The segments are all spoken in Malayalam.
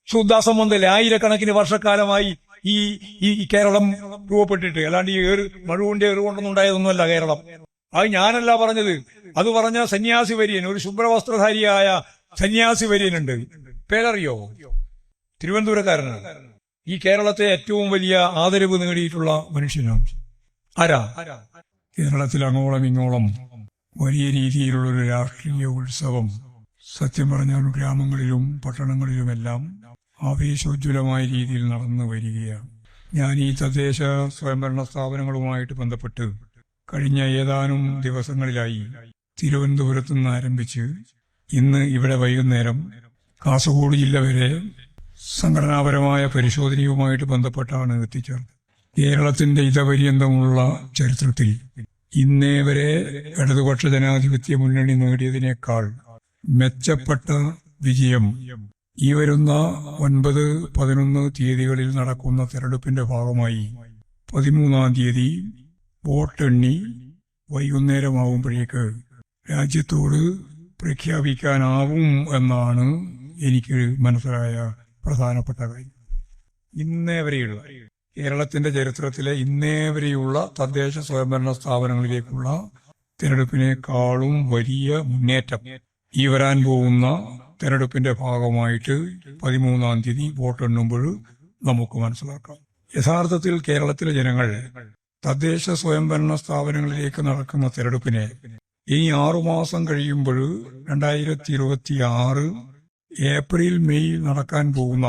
ശുദ്ധാസംബന്ധമില്ല. ആയിരക്കണക്കിന് വർഷക്കാലമായി ഈ ഈ കേരളം രൂപപ്പെട്ടിട്ട്, അല്ലാണ്ട് ഈ മഴുവിന്റെ ഏറുകൊണ്ടൊന്നും ഉണ്ടായതൊന്നുമല്ല കേരളം. അത് ഞാനല്ല പറഞ്ഞത്, അത് പറഞ്ഞ സന്യാസി വര്യൻ, ഒരു ശുഭ്രവസ്ത്രധാരിയായ സന്യാസി വര്യനുണ്ട്. പേരറിയോ? തിരുവനന്തപുരക്കാരനാണ്. ഈ കേരളത്തെ ഏറ്റവും വലിയ ആദരവ് നേടിയിട്ടുള്ള മനുഷ്യനാണ്. ആരാ? കേരളത്തിൽ അങ്ങോളം ഇങ്ങോളം വലിയ രീതിയിലുള്ളൊരു രാഷ്ട്രീയ ഉത്സവം, സത്യം പറഞ്ഞാൽ ഗ്രാമങ്ങളിലും പട്ടണങ്ങളിലുമെല്ലാം ആവേശോജ്വലമായ രീതിയിൽ നടന്നു വരികയാണ്. ഞാൻ ഈ തദ്ദേശ സ്വയംഭരണ സ്ഥാപനങ്ങളുമായിട്ട് ബന്ധപ്പെട്ട് കഴിഞ്ഞ ഏതാനും ദിവസങ്ങളിലായി തിരുവനന്തപുരത്തു നിന്ന് ആരംഭിച്ച് ഇന്ന് ഇവിടെ വൈകുന്നേരം കാസർഗോഡ് ജില്ല വരെ സംഘടനാപരമായ പരിശോധനയുമായിട്ട് ബന്ധപ്പെട്ടാണ് എത്തിച്ചേർന്നത്. കേരളത്തിന്റെ ഇതപര്യന്തമുള്ള ചരിത്രത്തിൽ ഇന്നേ വരെ ഇടതുപക്ഷ ജനാധിപത്യ മുന്നണി നേടിയതിനേക്കാൾ മെച്ചപ്പെട്ട വിജയം ഈ വരുന്ന 9, 11 തീയതികളിൽ നടക്കുന്ന തെരഞ്ഞെടുപ്പിന്റെ ഭാഗമായി 13-ാം തീയതി വോട്ടെണ്ണി വൈകുന്നേരമാവുമ്പോഴേക്ക് രാജ്യത്തോട് പ്രഖ്യാപിക്കാനാവും എന്നാണ് എനിക്ക് മനസ്സിലായ പ്രധാനപ്പെട്ട കാര്യം. ഇന്നേ വരെയുള്ള കേരളത്തിന്റെ ചരിത്രത്തിലെ ഇന്നേ വരെയുള്ള തദ്ദേശ സ്വയംഭരണ സ്ഥാപനങ്ങളിലേക്കുള്ള തെരഞ്ഞെടുപ്പിനേക്കാളും വലിയ മുന്നേറ്റം ഈ വരാൻ പോകുന്ന തെരഞ്ഞെടുപ്പിന്റെ ഭാഗമായിട്ട് 13-ാം തീയതി വോട്ടെണ്ണുമ്പോൾ നമുക്ക് മനസ്സിലാക്കാം. യഥാർത്ഥത്തിൽ കേരളത്തിലെ ജനങ്ങൾ തദ്ദേശ സ്വയംഭരണ സ്ഥാപനങ്ങളിലേക്ക് നടക്കുന്ന തെരഞ്ഞെടുപ്പിനെ ഇനി 6 മാസം കഴിയുമ്പോൾ 2026 ഏപ്രിൽ മെയ് നടക്കാൻ പോകുന്ന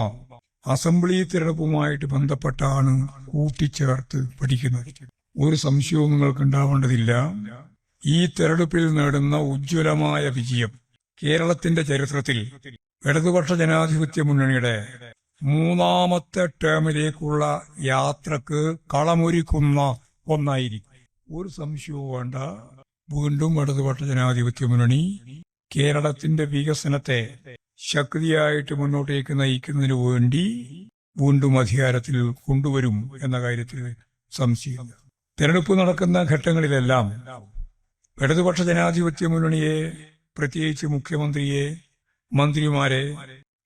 അസംബ്ലി തെരഞ്ഞെടുപ്പുമായിട്ട് ബന്ധപ്പെട്ടാണ് കൂട്ടിച്ചേർത്ത് പഠിക്കുന്നത്. ഒരു സംശയവും നിങ്ങൾക്ക് ഉണ്ടാവേണ്ടതില്ല. ഈ തെരഞ്ഞെടുപ്പിൽ നേടുന്ന ഉജ്ജ്വലമായ വിജയം കേരളത്തിന്റെ ചരിത്രത്തിൽ ഇടതുപക്ഷ ജനാധിപത്യ മുന്നണിയുടെ 3ാമത്തെ ടേമിലേക്കുള്ള യാത്രക്ക് കളമൊരുക്കുന്ന ഒന്നായിരിക്കും. ഒരു സംശയവും വേണ്ട. വീണ്ടും ഇടതുപക്ഷ ജനാധിപത്യ മുന്നണി കേരളത്തിന്റെ വികസനത്തെ ശക്തിയായിട്ട് മുന്നോട്ടേക്ക് നയിക്കുന്നതിന് വേണ്ടി വീണ്ടും അധികാരത്തിൽ കൊണ്ടുവരും എന്ന കാര്യത്തിൽ സംശയമില്ല. തെരഞ്ഞെടുപ്പ് നടക്കുന്ന ഘട്ടങ്ങളിലെല്ലാം ഇടതുപക്ഷ ജനാധിപത്യ മുന്നണിയെ, പ്രത്യേകിച്ച് മുഖ്യമന്ത്രിയെ, മന്ത്രിമാരെ,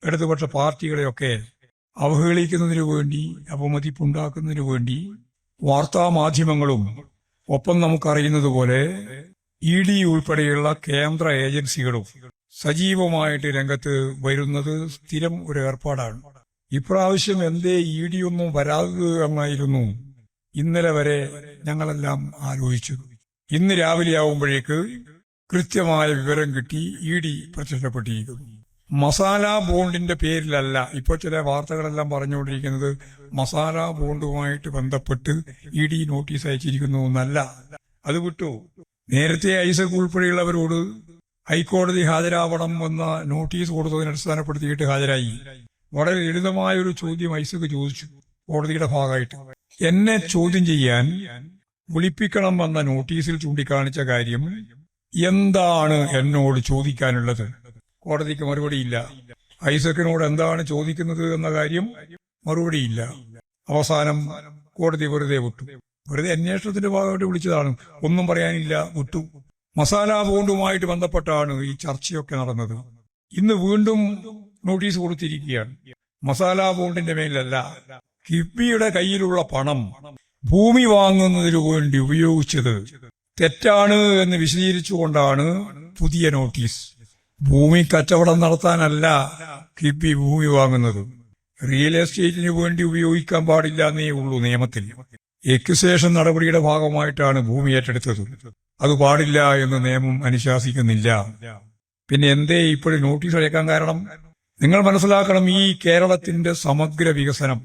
ഇടതുപക്ഷ പാർട്ടികളെയൊക്കെ അവഹേളിക്കുന്നതിനു വേണ്ടി, അപമതിപ്പുണ്ടാക്കുന്നതിനു വേണ്ടി വാർത്താ മാധ്യമങ്ങളും ഒപ്പം നമുക്കറിയുന്നത് പോലെ ED ഉൾപ്പെടെയുള്ള കേന്ദ്ര ഏജൻസികളും സജീവമായിട്ട് രംഗത്ത് വരുന്നത് സ്ഥിരം ഒരു ഏർപ്പാടാണ്. ഇപ്രാവശ്യം എന്തേ ED ഒന്നും വരാതെ എന്നായിരുന്നു ഇന്നലെ വരെ ഞങ്ങളെല്ലാം ആലോചിച്ചു. ഇന്ന് രാവിലെ ആവുമ്പോഴേക്ക് കൃത്യമായ വിവരം കിട്ടി. ED പ്രത്യക്ഷപ്പെട്ടിരിക്കുന്നു. മസാല ബോണ്ടിന്റെ പേരിലല്ല ഇപ്പോൾ ചില വാർത്തകളെല്ലാം പറഞ്ഞുകൊണ്ടിരിക്കുന്നത്. മസാല ബോണ്ടുമായിട്ട് ബന്ധപ്പെട്ട് ED നോട്ടീസ് അയച്ചിരിക്കുന്നു എന്നല്ല. അത് വിട്ടു. നേരത്തെ ഐസക് ഉൾപ്പെടെയുള്ളവരോട് ഹൈക്കോടതി ഹാജരാവണം എന്ന നോട്ടീസ് കൊടുത്തതിനെ അടിസ്ഥാനപ്പെടുത്തിയിട്ട് ഹാജരായി. വളരെ ലളിതമായ ഒരു ചോദ്യം ഐസക് ചോദിച്ചു കോടതിയുടെ ഭാഗമായിട്ട്. എന്നെ ചോദ്യം ചെയ്യാൻ വിളിപ്പിക്കണം എന്ന നോട്ടീസിൽ ചൂണ്ടിക്കാണിച്ച കാര്യം എന്താണ് എന്നോട് ചോദിക്കാനുള്ളത്? കോടതിക്ക് മറുപടിയില്ല. ഐസക്കിനോട് എന്താണ് ചോദിക്കുന്നത് എന്ന കാര്യം മറുപടിയില്ല. അവസാനം കോടതി വെറുതെ വിട്ടു. വെറുതെ അന്വേഷണത്തിന്റെ ഭാഗമായിട്ട് വിളിച്ചതാണ്, ഒന്നും പറയാനില്ല, വിട്ടു. മസാല ബോണ്ടുമായിട്ട് ബന്ധപ്പെട്ടാണ് ഈ ചർച്ചയൊക്കെ നടന്നത്. ഇന്ന് വീണ്ടും നോട്ടീസ് കൊടുത്തിരിക്കുകയാണ്. മസാല ബോണ്ടിന്റെ മേലല്ല, കിഫ്ബിയുടെ കയ്യിലുള്ള പണം ഭൂമി വാങ്ങുന്നതിനു വേണ്ടി ഉപയോഗിച്ചത് തെറ്റാണ് എന്ന് വിശദീകരിച്ചുകൊണ്ടാണ് പുതിയ നോട്ടീസ്. ഭൂമി കച്ചവടം നടത്താനല്ല കിഫ്ബി ഭൂമി വാങ്ങുന്നത്, റിയൽ എസ്റ്റേറ്റിന് വേണ്ടി ഉപയോഗിക്കാൻ പാടില്ല എന്നേ ഉള്ളൂ നിയമത്തിൽ. എക്വിസേഷൻ നടപടിയുടെ ഭാഗമായിട്ടാണ് ഭൂമി ഏറ്റെടുത്തത്. അത് പാടില്ല എന്ന് നിയമം അനുശാസിക്കുന്നില്ല. പിന്നെ എന്തേ ഇപ്പോഴും നോട്ടീസ് അയക്കാൻ കാരണം? നിങ്ങൾ മനസ്സിലാക്കണം, ഈ കേരളത്തിന്റെ സമഗ്ര വികസനം.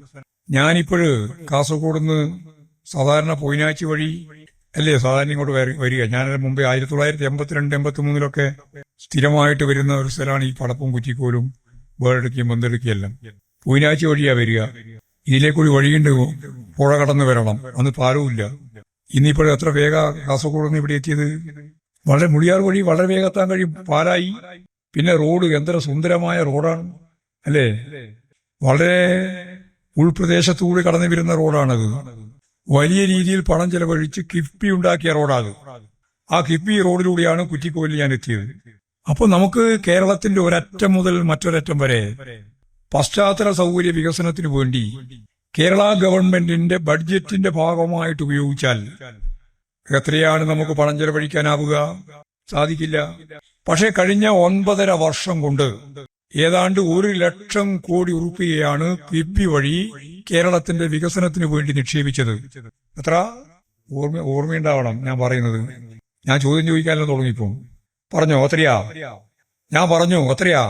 ഞാനിപ്പോഴ് കാസർഗോഡ് നിന്ന് സാധാരണ പൊയിനാച്ചി വഴി അല്ലേ സാധാരണ ഇങ്ങോട്ട് വരിക. ഞാൻ മുമ്പേ 1982-83 സ്ഥിരമായിട്ട് വരുന്ന ഒരു സ്ഥലമാണ് ഈ പടപ്പും കുറ്റിക്കോലും വേറെടുക്കുകയും ബന്തെടുക്കുകയെല്ലാം. പൊയിനാച്ചി വഴിയാ വരിക. ഇതിലേക്കൂടി വഴിയുണ്ട്, പുഴ കടന്നു വരണം. അന്ന് പാലവുമില്ല. ഇന്നിപ്പോഴും എത്ര വേഗ കാസർഗോഡ് നിന്ന് ഇവിടെ എത്തിയത്. വളരെ മുടിയാർ വഴി വളരെ വേഗത്താൻ കഴിയും. പാലായി. പിന്നെ റോഡ് എത്ര സുന്ദരമായ റോഡാണ് അല്ലേ. വളരെ ഉൾപ്രദേശത്തുകൂടി കടന്നു വരുന്ന റോഡാണത്. വലിയ രീതിയിൽ പണം ചെലവഴിച്ച് കിഫ്ബി ഉണ്ടാക്കിയ റോഡാണ്. ആ കിഫ്ബി റോഡിലൂടെയാണ് കുറ്റിക്കോലിൽ ഞാൻ എത്തിയത്. അപ്പൊ നമുക്ക് കേരളത്തിന്റെ ഒരറ്റം മുതൽ മറ്റൊരറ്റം വരെ പശ്ചാത്തല സൗകര്യ വികസനത്തിന് വേണ്ടി കേരള ഗവൺമെന്റിന്റെ ബഡ്ജറ്റിന്റെ ഭാഗമായിട്ട് ഉപയോഗിച്ചാൽ എത്രയാണ് നമുക്ക് പണം ചെലവഴിക്കാനാവുക? സാധിക്കില്ല. പക്ഷെ കഴിഞ്ഞ 9.5 വർഷം കൊണ്ട് ഏതാണ്ട് 1 ലക്ഷം കോടി രൂപയാണ് കിഫ്ബി വഴി കേരളത്തിന്റെ വികസനത്തിന് വേണ്ടി നിക്ഷേപിച്ചത്. എത്ര? ഓർമ്മയുണ്ടാവണം ഞാൻ പറയുന്നത്. ഞാൻ ചോദ്യം ചോദിക്കാനല്ലോ തുടങ്ങിപ്പോ. പറഞ്ഞോ എത്രയാ? ഞാൻ പറഞ്ഞു എത്രയാ?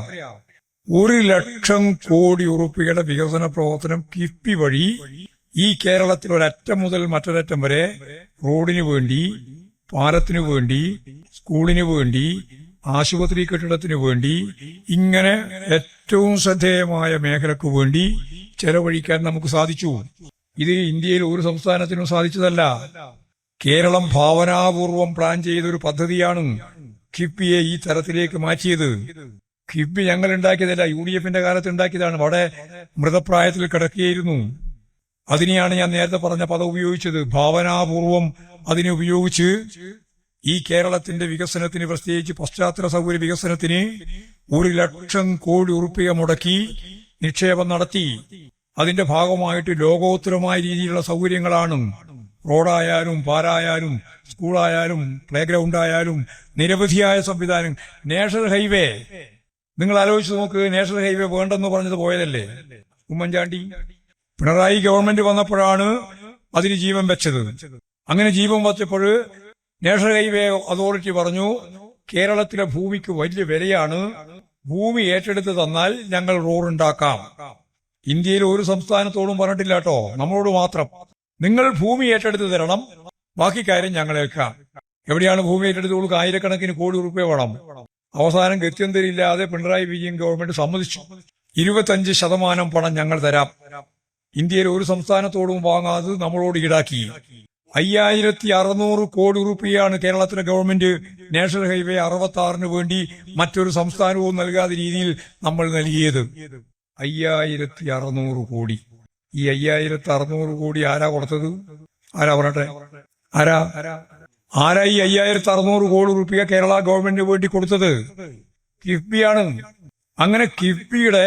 1 ലക്ഷം കോടി രൂപയുടെ വികസന പ്രവർത്തനം കിഫ്ബി വഴി ഈ കേരളത്തിൽ ഒരറ്റം മുതൽ മറ്റൊരറ്റം വരെ റോഡിന് വേണ്ടി, പാലത്തിനു വേണ്ടി, സ്കൂളിന് വേണ്ടി, ആശുപത്രി കെട്ടിടത്തിന് വേണ്ടി, ഇങ്ങനെ ഏറ്റവും ശ്രദ്ധേയമായ മേഖലക്ക് വേണ്ടി ചെലവഴിക്കാൻ നമുക്ക് സാധിച്ചു. ഇത് ഇന്ത്യയിൽ ഒരു സംസ്ഥാനത്തിനും സാധിച്ചതല്ല. കേരളം ഭാവനാപൂർവം പ്ലാൻ ചെയ്തൊരു പദ്ധതിയാണ് കിഫ്ബിയെ ഈ തരത്തിലേക്ക് മാറ്റിയത്. കിഫ്ബി ഞങ്ങൾ ഉണ്ടാക്കിയതല്ല, UDFന്റെ കാലത്ത് ഉണ്ടാക്കിയതാണ്. അവിടെ മൃതപ്രായത്തിൽ കിടക്കുകയായിരുന്നു. അതിനെയാണ് ഞാൻ നേരത്തെ പറഞ്ഞ പദം ഉപയോഗിച്ചത്. ഭാവനാപൂർവം അതിനെ ഉപയോഗിച്ച് ഈ കേരളത്തിന്റെ വികസനത്തിന്, പ്രത്യേകിച്ച് പശ്ചാത്തല സൗകര്യ വികസനത്തിന് 1 ലക്ഷം കോടി രൂപ മുടക്കി നിക്ഷേപം നടത്തി. അതിന്റെ ഭാഗമായിട്ട് ലോകോത്തരമായ രീതിയിലുള്ള സൗകര്യങ്ങളാണ്. റോഡായാലും, പാലായാലും, സ്കൂളായാലും, പ്ലേ ഗ്രൗണ്ട് ആയാലും നിരവധിയായ സംവിധാനം. നാഷണൽ ഹൈവേ നിങ്ങൾ ആലോചിച്ച് നോക്ക്. നാഷണൽ ഹൈവേ വേണ്ടെന്ന് പറഞ്ഞത് പോയതല്ലേ ഉമ്മൻചാണ്ടി? പിണറായി ഗവൺമെന്റ് വന്നപ്പോഴാണ് അതിന് ജീവൻ വെച്ചത്. അങ്ങനെ ജീവൻ വെച്ചപ്പോൾ നാഷണൽ ഹൈവേ അതോറിറ്റി പറഞ്ഞു, കേരളത്തിലെ ഭൂമിക്ക് വലിയ വിലയാണ്, ഭൂമി ഏറ്റെടുത്ത് തന്നാൽ ഞങ്ങൾ റോഡുണ്ടാക്കാം. ഇന്ത്യയിൽ ഒരു സംസ്ഥാനത്തോടും പറഞ്ഞിട്ടില്ല കേട്ടോ, നമ്മളോട് മാത്രം. നിങ്ങൾ ഭൂമി ഏറ്റെടുത്ത് തരണം, ബാക്കി കാര്യം ഞങ്ങളേക്കാം. എവിടെയാണ് ഭൂമി ഏറ്റെടുത്ത് കൊടുക്കുക? ആയിരക്കണക്കിന് കോടി രൂപ വേണം. അവസാനം ഗത്യന്തരില്ലാതെ പിണറായി വിജയൻ ഗവൺമെന്റ് സമ്മതിച്ചു. 25% പണം ഞങ്ങൾ തരാം. ഇന്ത്യയിൽ ഒരു സംസ്ഥാനത്തോടും വാങ്ങാതെ നമ്മളോട് ഈടാക്കി. 5600 കോടി രൂപയാണ് കേരളത്തിലെ ഗവൺമെന്റ് നാഷണൽ ഹൈവേ 66 വേണ്ടി മറ്റൊരു സംസ്ഥാനവും നൽകാത്ത രീതിയിൽ നമ്മൾ നൽകിയത്. 5600 കോടി. ഈ 5600 കോടി ആരാ കൊടുത്തത്? ആരാ പറയട്ടെ? ആരാ ഈ 5600 കോടി രൂപ കേരള ഗവൺമെന്റിന് വേണ്ടി കൊടുത്തത്? കിഫ്ബിയാണ്. അങ്ങനെ കിഫ്ബിയുടെ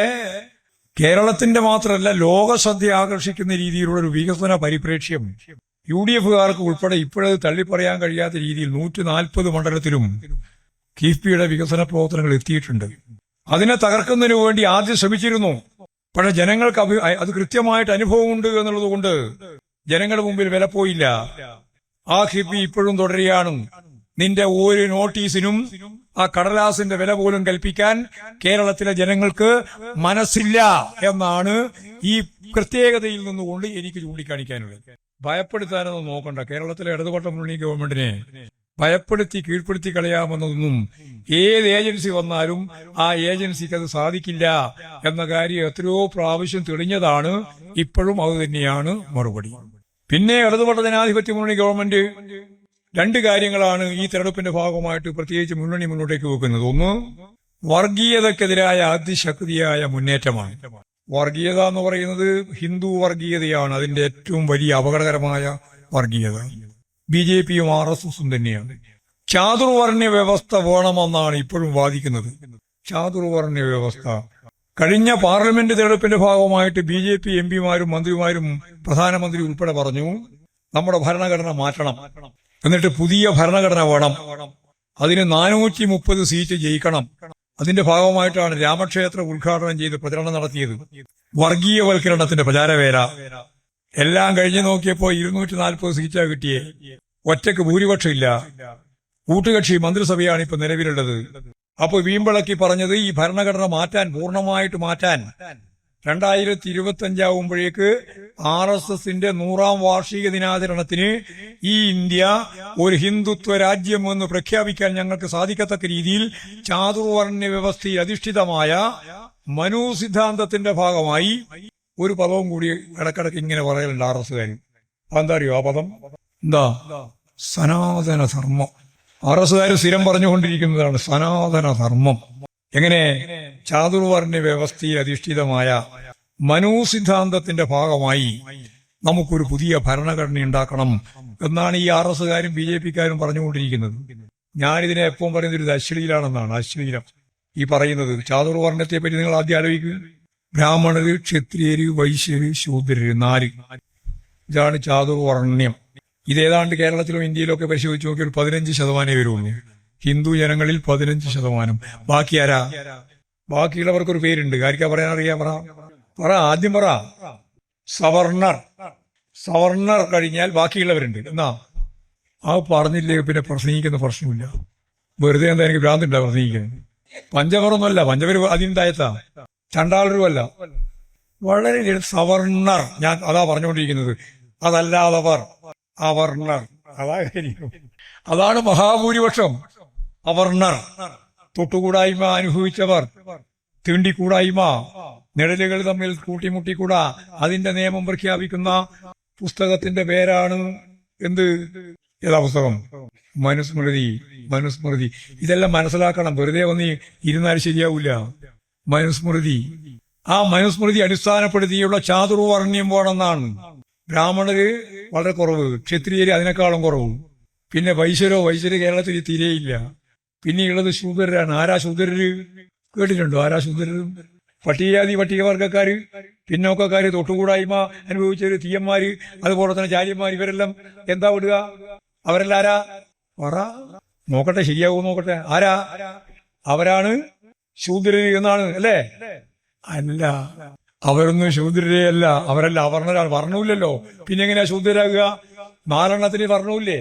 കേരളത്തിന്റെ മാത്രമല്ല ലോക ശ്രദ്ധ ആകർഷിക്കുന്ന രീതിയിലുള്ള ഒരു വികസന പരിപ്രേക്ഷ്യം UDFകാർക്ക് ഉൾപ്പെടെ ഇപ്പോഴത് തള്ളിപ്പറയാൻ കഴിയാത്ത രീതിയിൽ 140 മണ്ഡലത്തിലും കിഫ്ബിയുടെ വികസന പ്രവർത്തനങ്ങൾ എത്തിയിട്ടുണ്ട്. അതിനെ തകർക്കുന്നതിനു വേണ്ടി ആദ്യം ശ്രമിച്ചിരുന്നു. പക്ഷെ ജനങ്ങൾക്ക് അത് കൃത്യമായിട്ട് അനുഭവമുണ്ട് എന്നുള്ളത് കൊണ്ട് ജനങ്ങളുടെ മുമ്പിൽ വില പോയില്ല. ആ കിഫ്ബി ഇപ്പോഴും തുടരുകയാണ്. നിന്റെ ഒരു നോട്ടീസിനും ആ കടലാസിന്റെ വില പോലും കൽപ്പിക്കാൻ കേരളത്തിലെ ജനങ്ങൾക്ക് മനസ്സില്ല എന്നാണ് ഈ പ്രത്യേകതയിൽ നിന്നുകൊണ്ട് എനിക്ക് ചൂണ്ടിക്കാണിക്കാനുള്ളത്. ഭയപ്പെടുത്താനൊന്നും നോക്കണ്ട. കേരളത്തിലെ ഇടതുപക്ഷ മുന്നണി ഗവൺമെന്റിനെ ഭയപ്പെടുത്തി കീഴ്പ്പെടുത്തി കളയാമെന്നൊന്നും ഏത് ഏജൻസി വന്നാലും ആ ഏജൻസിക്ക് അത് സാധിക്കില്ല എന്ന കാര്യം എത്രയോ പ്രാവശ്യം തെളിഞ്ഞതാണ്. ഇപ്പോഴും അത് തന്നെയാണ് മറുപടി. പിന്നെ ഇടതുപക്ഷ ജനാധിപത്യ മുന്നണി ഗവൺമെന്റ് 2 കാര്യങ്ങളാണ് ഈ തെരഞ്ഞെടുപ്പിന്റെ ഭാഗമായിട്ട് പ്രത്യേകിച്ച് മുന്നണി മുന്നോട്ടേക്ക് വെക്കുന്നത്. ഒന്ന്, വർഗീയതക്കെതിരായ അതിശക്തിയായ മുന്നേറ്റമാണ്. വർഗീയത എന്ന് പറയുന്നത് ഹിന്ദു വർഗീയതയാണ് അതിന്റെ ഏറ്റവും വലിയ അപകടകരമായ വർഗീയത. BJPയും RSSും തന്നെയാണ്. ചാതുർവർണ്ണ വ്യവസ്ഥ വേണമെന്നാണ് ഇപ്പോഴും വാദിക്കുന്നത്. ചാതുർവർണ്ണ വ്യവസ്ഥ കഴിഞ്ഞ പാർലമെന്റ് തെരഞ്ഞെടുപ്പിന്റെ ഭാഗമായിട്ട് BJP MPമാരും മന്ത്രിമാരും പ്രധാനമന്ത്രി ഉൾപ്പെടെ പറഞ്ഞു, നമ്മുടെ ഭരണഘടന മാറ്റണം, എന്നിട്ട് പുതിയ ഭരണഘടന വേണം, അതിന് 430 സീറ്റ് ജയിക്കണം. അതിന്റെ ഭാഗമായിട്ടാണ് രാമക്ഷേത്ര ഉദ്ഘാടനം ചെയ്ത് പ്രചരണം നടത്തിയത്. വർഗീയവൽക്കരണത്തിന്റെ പ്രചാരവേല എല്ലാം കഴിഞ്ഞു നോക്കിയപ്പോ 240 സീറ്റാ കിട്ടിയേ. ഒറ്റക്ക് ഭൂരിപക്ഷം ഇല്ല. കൂട്ടുകക്ഷി മന്ത്രിസഭയാണ് ഇപ്പൊ നിലവിലുള്ളത്. അപ്പൊ വീമ്പിളക്കി പറഞ്ഞത് ഈ ഭരണഘടന മാറ്റാൻ, പൂർണ്ണമായിട്ട് മാറ്റാൻ 2025 ആവുമ്പോഴേക്ക് RSSന്റെ 100ാം വാർഷിക ദിനാചരണത്തിന് ഈ ഇന്ത്യ ഒരു ഹിന്ദുത്വ രാജ്യം എന്ന് പ്രഖ്യാപിക്കാൻ ഞങ്ങൾക്ക് സാധിക്കത്തക്ക രീതിയിൽ ചാതുർവർണ്ണ വ്യവസ്ഥയിൽ അധിഷ്ഠിതമായ മനു സിദ്ധാന്തത്തിന്റെ ഭാഗമായി ഒരു പദവും കൂടി ഇടക്കിടക്ക് ഇങ്ങനെ പറയലുണ്ട് RSകാർ. അതെന്താ അറിയോ ആ പദം? എന്താ? സനാതന ധർമ്മം. RSകാർ സ്ഥിരം പറഞ്ഞുകൊണ്ടിരിക്കുന്നതാണ് സനാതന ധർമ്മം. എങ്ങനെ? ചാതുർവർണ്ണ വ്യവസ്ഥയിൽ അധിഷ്ഠിതമായ മനു സിദ്ധാന്തത്തിന്റെ ഭാഗമായി നമുക്കൊരു പുതിയ ഭരണഘടന ഉണ്ടാക്കണം എന്നാണ് ഈ RSകാരും BJPക്കാരും പറഞ്ഞുകൊണ്ടിരിക്കുന്നത്. ഞാനിതിനെ എപ്പം പറയുന്നത് ഒരു അശ്ലീലാണെന്നാണ്. അശ്ലീലം ഈ പറയുന്നത്. ചാതുർവർണ്ണത്തെ പറ്റി നിങ്ങൾ ആദ്യം ആലോചിക്കുക. ബ്രാഹ്മണര്, ക്ഷത്രിയര്, വൈശ്യര്, ശൂദ്രര്, 4. ഇതാണ് ചാതുർവർണ്ണ്യം. ഇതേതാണ്ട് കേരളത്തിലും ഇന്ത്യയിലും ഒക്കെ പരിശോധിച്ച് നോക്കി ഒരു 15% വരുള്ളൂ. ഹിന്ദു ജനങ്ങളിൽ 15%. ബാക്കി ആരാ? ബാക്കിയുള്ളവർക്കൊരു പേരുണ്ട്. ആർക്കാ പറയാൻ അറിയാം? പറ ആദ്യം പറ. സവർണർ. സവർണർ കഴിഞ്ഞാൽ ബാക്കിയുള്ളവരുണ്ട്. എന്നാ ആ പറഞ്ഞില്ലേ പിന്നെ പ്രസംഗിക്കുന്ന പ്രശ്നമില്ല. വെറുതെ എന്താ എനിക്ക് ഭ്രാന്തുണ്ടാ പ്രസംഗിക്കാൻ? പഞ്ചവറൊന്നുമല്ല, പഞ്ചവര് അതിന് താഴത്താ, ചണ്ടാളരുമല്ല. വളരെ സവർണർ. ഞാൻ അതാ പറഞ്ഞുകൊണ്ടിരിക്കുന്നത്. അതല്ലാതവർ അവർണർ. അതാ കാര്യം. അതാണ് മഹാഭൂരിപക്ഷം. അവർണർ, തൊട്ടുകൂടായ്മ അനുഭവിച്ചവർ, തീണ്ടിക്കൂടായ്മ, നിഴലുകൾ തമ്മിൽ കൂട്ടിമുട്ടിക്കൂടാ, അതിന്റെ നിയമം പ്രഖ്യാപിക്കുന്ന പുസ്തകത്തിന്റെ പേരാണ് എന്ത്? ഏതാ പുസ്തകം? മനുസ്മൃതി. മനുസ്മൃതി. ഇതെല്ലാം മനസ്സിലാക്കണം. വെറുതെ ഒന്ന് ഇരുന്നാൽ ശരിയാവില്ല. മനുസ്മൃതി. ആ മനുസ്മൃതി അടിസ്ഥാനപ്പെടുത്തിയുള്ള ചാതുർവർണ്ണ്യം വേണമെന്നാണ്. ബ്രാഹ്മണര് വളരെ കുറവ്, ക്ഷത്രിയര് അതിനേക്കാളും കുറവ്. പിന്നെ വൈശ്യര് കേരളത്തിൽ തീരെയില്ല. പിന്നെയുള്ളത് ശൂദ്രരാണ്. ആരാ ശൂദ്രര്? കേട്ടിട്ടുണ്ടോ? ആരാ ശൂദ്രര്? പട്ടികജാതി പട്ടികവർഗക്കാര്, പിന്നോക്കക്കാര്, തൊട്ടുകൂടായ്മ അനുഭവിച്ചവര്, തീയന്മാര്, അതുപോലെ തന്നെ ജാലിയന്മാർ, ഇവരെല്ലാം എന്താ വിടുക? അവരെല്ലാം ആരാ? പറ നോക്കട്ടെ, ശരിയാവൂ നോക്കട്ടെ. ആരാ? അവരാണ് ശൂദ്രര് എന്നാണ് അല്ലേ? അല്ല, അവരൊന്നും ശൂദ്രരേ അല്ല. അവരല്ല, അവർണരാണ്. വർണ്ണമില്ലല്ലോ, പിന്നെ എങ്ങനെയാ ശൂദ്രരാകുക? 4 വർണ്ണമില്ലേ?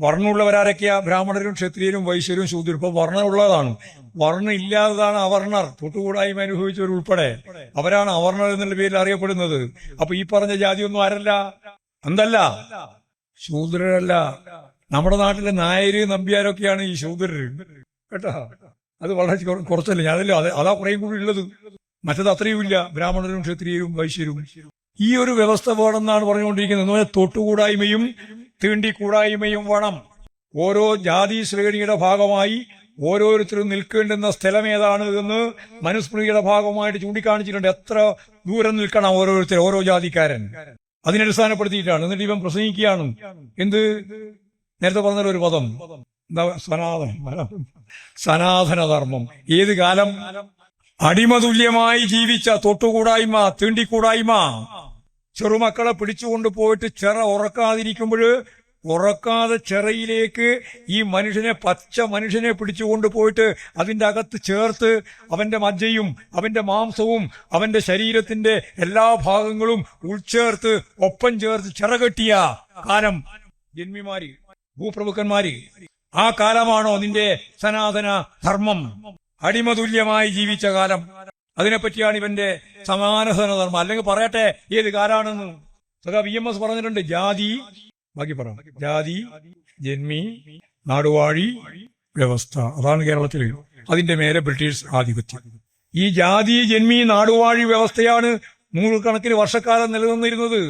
വർണ്ണമുള്ളവരാരൊക്കെയാ? ബ്രാഹ്മണരും, ക്ഷത്രിയരും, വൈശ്യരും, ശൂദ്രരും. ഇപ്പൊ വർണ്ണമുള്ളതാണ്. വർണ്ണം ഇല്ലാത്തതാണ് അവർണർ, തൊട്ടുകൂടായ്മ അനുഭവിച്ചവരുൾപ്പെടെ. അവരാണ് അവർണർ എന്നുള്ള പേരിൽ അറിയപ്പെടുന്നത്. അപ്പൊ ഈ പറഞ്ഞ ജാതിയൊന്നും ആരല്ല? എന്തല്ല? ശൂദ്രരല്ല. നമ്മുടെ നാട്ടിലെ നായര്, നമ്പ്യാരൊക്കെയാണ് ഈ ശൂദ്രര് കേട്ടോ. അത് വളരെ കുറച്ചല്ലേ. ഞാനല്ലോ അതാ കുറേയും കൂടി ഉള്ളത്. മറ്റത് അത്രയുമില്ല. ബ്രാഹ്മണരും, ക്ഷത്രിയരും, വൈശ്യരും. ഈ ഒരു വ്യവസ്ഥ വേണമെന്നാണ് പറഞ്ഞുകൊണ്ടിരിക്കുന്നത്. തൊട്ടുകൂടായ്മയും തീണ്ടിക്കൂടായ്മയും വേണം. ഓരോ ജാതി ശ്രേണിയുടെ ഭാഗമായി ഓരോരുത്തരും നിൽക്കേണ്ടുന്ന സ്ഥലം ഏതാണ് എന്ന് മനുസ്മൃതിയുടെ ഭാഗമായിട്ട് ചൂണ്ടിക്കാണിച്ചിട്ടുണ്ട്. എത്ര ദൂരം നിൽക്കണം ഓരോരുത്തർ, ഓരോ ജാതിക്കാരൻ, അതിനടിസ്ഥാനപ്പെടുത്തിയിട്ടാണ്. എന്നിട്ട് ഇവൻ പ്രസംഗിക്കുകയാണ് എന്ത്? നേരത്തെ പറഞ്ഞൊരു പദം എന്താ? സനാതനധർമ്മം. ഏത് കാലം? അടിമതുല്യമായി ജീവിച്ച തൊട്ടുകൂടായ്മ, തീണ്ടിക്കൂടായ്മ. ചെറുമക്കളെ പിടിച്ചുകൊണ്ട് പോയിട്ട് ചിറ ഉറക്കാതിരിക്കുമ്പോൾ ഉറക്കാതെ ചിറയിലേക്ക് ഈ പച്ച മനുഷ്യനെ പിടിച്ചുകൊണ്ട് പോയിട്ട് അതിന്റെ അകത്ത് ചേർത്ത് അവന്റെ മജ്ജയും അവന്റെ മാംസവും അവന്റെ ശരീരത്തിന്റെ എല്ലാ ഭാഗങ്ങളും ഉൾച്ചേർത്ത് ഒപ്പം ചേർത്ത് ചിറകെട്ടിയ കാലം ജന്മിമാര്, ഭൂപ്രഭുക്കന്മാര്. ആ കാലമാണോ നിന്റെ സനാതന ധർമ്മം? അടിമതുല്യമായി ജീവിച്ച കാലം. അതിനെപ്പറ്റിയാണ് ഇവന്റെ സമാനധർമ്മം. അല്ലെങ്കിൽ പറയട്ടെ ഏത് കാലാണെന്ന്. സഖാ VMS പറഞ്ഞിട്ടുണ്ട്. ജാതി, ബാക്കി പറ, ജാതി, ജന്മി, നാടുവാഴി വ്യവസ്ഥ. അതാണ് കേരളത്തിൽ. അതിന്റെ മേലെ ബ്രിട്ടീഷ് ആധിപത്യം. ഈ ജാതി, ജന്മി, നാടുവാഴി വ്യവസ്ഥയാണ് നൂറുകണക്കിന് വർഷക്കാലം നിലനിന്നിരുന്നത്.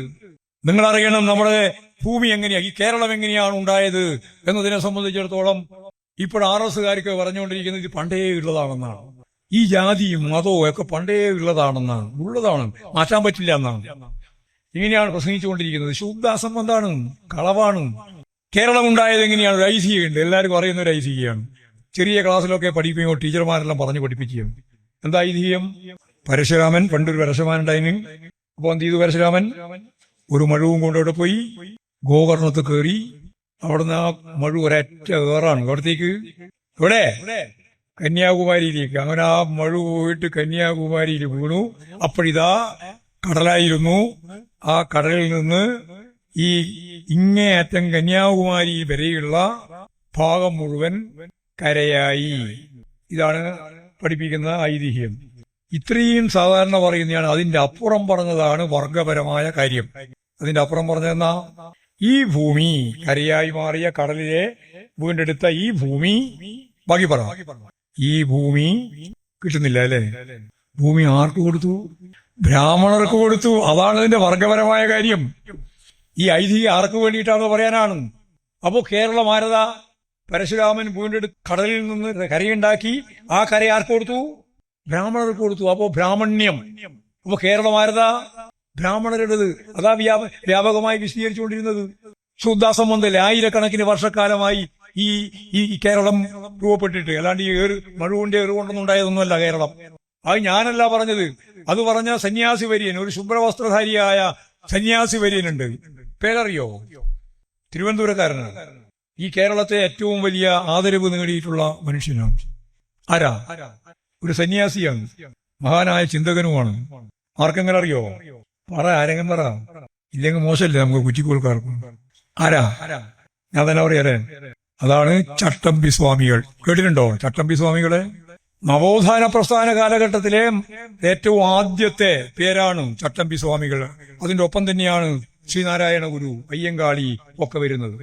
നിങ്ങളറിയണം നമ്മുടെ ഭൂമി എങ്ങനെയാ, ഈ കേരളം എങ്ങനെയാണ് ഉണ്ടായത് എന്നതിനെ സംബന്ധിച്ചിടത്തോളം ഇപ്പോൾ RSകാർക്ക് പറഞ്ഞുകൊണ്ടിരിക്കുന്നത് ഇത് പണ്ടേ ഉള്ളതാണെന്നാണ്. ഈ ജാതിയും മതവും ഒക്കെ പണ്ടേ ഉള്ളതാണ്, മാറ്റാൻ പറ്റില്ല എന്നാണ്. ഇങ്ങനെയാണ് പ്രസംഗിച്ചുകൊണ്ടിരിക്കുന്നത്. ശുദ്ധ അസംബന്ധാണ്, കളവാണ്. കേരളം ഉണ്ടായത് എങ്ങനെയാണ്? ഒരു ഐതിഹ്യമുണ്ട്, എല്ലാവർക്കും അറിയുന്ന ഒരു ഐതിഹ്യമാണ്. ചെറിയ ക്ലാസ്സിലൊക്കെ പഠിപ്പിക്കുമ്പോൾ ടീച്ചർമാരെല്ലാം പറഞ്ഞു പഠിപ്പിക്കുകയാണ്. എന്താ ഐതിഹ്യം? പരശുരാമൻ, പണ്ടൊരു പരശുരാമൻ ഉണ്ടായിരുന്നു. അപ്പൊ എന്ത് ചെയ്തു പരശുരാമൻ? ഒരു മഴുവും കൊണ്ടവിടെ പോയി ഗോകർണത്ത് കയറി. അവിടുന്ന് ആ മഴു ഒരൊറ്റ ഏറാണ് അവിടത്തേക്ക്. ഇവിടെ കന്യാകുമാരിയിലേക്ക്. അങ്ങനെ ആ മഴു പോയിട്ട് കന്യാകുമാരിയിൽ വീണു. അപ്പോഴിതാ കടലായിരുന്നു. ആ കടലിൽ നിന്ന് ഈ ഇങ്ങേയറ്റം കന്യാകുമാരി വരെയുള്ള ഭാഗം മുഴുവൻ കരയായി. ഇതാണ് പഠിപ്പിക്കുന്ന ഐതിഹ്യം. ഇത്രയും സാധാരണ പറയുന്നതാണ്. അതിന്റെ അപ്പുറം പറഞ്ഞതാണ് വർഗപരമായ കാര്യം. അതിന്റെ അപ്പുറം പറഞ്ഞെന്നാ, ഈ ഭൂമി കരയായി മാറിയ കടലിലെ വീണ്ടെടുത്ത ഈ ഭൂമി, ബാക്കി പറ, ഈ ഭൂമി കിട്ടുന്നില്ല അല്ലെ? ഭൂമി ആർക്ക് കൊടുത്തു? ബ്രാഹ്മണർക്ക് കൊടുത്തു. അതാണ് അതിന്റെ വർഗപരമായ കാര്യം. ഈ ഐതിഹ്യം ആർക്ക് വേണ്ടിയിട്ടാണെന്ന് പറയാനാണ്. അപ്പോ കേരളം ആരതാ? പരശുരാമൻ വീണ്ടെടുത്ത് കടലിൽ നിന്ന് കരയുണ്ടാക്കി. ആ കര ആർക്ക് കൊടുത്തു? ബ്രാഹ്മണർക്ക് കൊടുത്തു. അപ്പോ ബ്രാഹ്മണ്യം. അപ്പൊ കേരളം ആരതാ? ബ്രാഹ്മണരുടേത്. അതാ വ്യാപകമായി വിശദീകരിച്ചുകൊണ്ടിരുന്നത്. ശുദ്ധാസംബന്ധല്ലേ? ആയിരക്കണക്കിന് വർഷക്കാലമായി ഈ കേരളം രൂപപ്പെട്ടിട്ട്. അല്ലാണ്ട് ഈ മഴുവിന്റെ ഏറുകൊണ്ടൊന്നും ഉണ്ടായതൊന്നുമല്ല കേരളം. അത് ഞാനല്ല പറഞ്ഞത്, അത് പറഞ്ഞ സന്യാസി വര്യൻ, ഒരു ശുഭ്രവസ്ത്രധാരിയായ സന്യാസി വര്യനുണ്ട്. പേരറിയോ? തിരുവനന്തപുരക്കാരനാണ്. ഈ കേരളത്തെ ഏറ്റവും വലിയ ആദരവ് നേടിയിട്ടുള്ള മനുഷ്യനാണ്. ആരാ? ഒരു സന്യാസിയാണ്, മഹാനായ ചിന്തകനുമാണ്. ആർക്കെങ്കിലും അറിയോ? പറ, ആരെങ്കിലും പറ. ഇല്ലെങ്കിൽ മോശമല്ലേ നമുക്ക് കുറ്റിക്കോൾക്കാർക്കും. ആരാ? ഞാൻ തന്നെ പറയാറേ, അതാണ് ചട്ടമ്പി സ്വാമികൾ. കേട്ടിട്ടുണ്ടോ ചട്ടമ്പി സ്വാമികളെ? നവോത്ഥാന പ്രസ്ഥാന കാലഘട്ടത്തിലെ ഏറ്റവും ആദ്യത്തെ പേരാണ് ചട്ടമ്പി സ്വാമികൾ. അതിന്റെ ഒപ്പം തന്നെയാണ് ശ്രീനാരായണ ഗുരു, അയ്യങ്കാളി ഒക്കെ വരുന്നത്.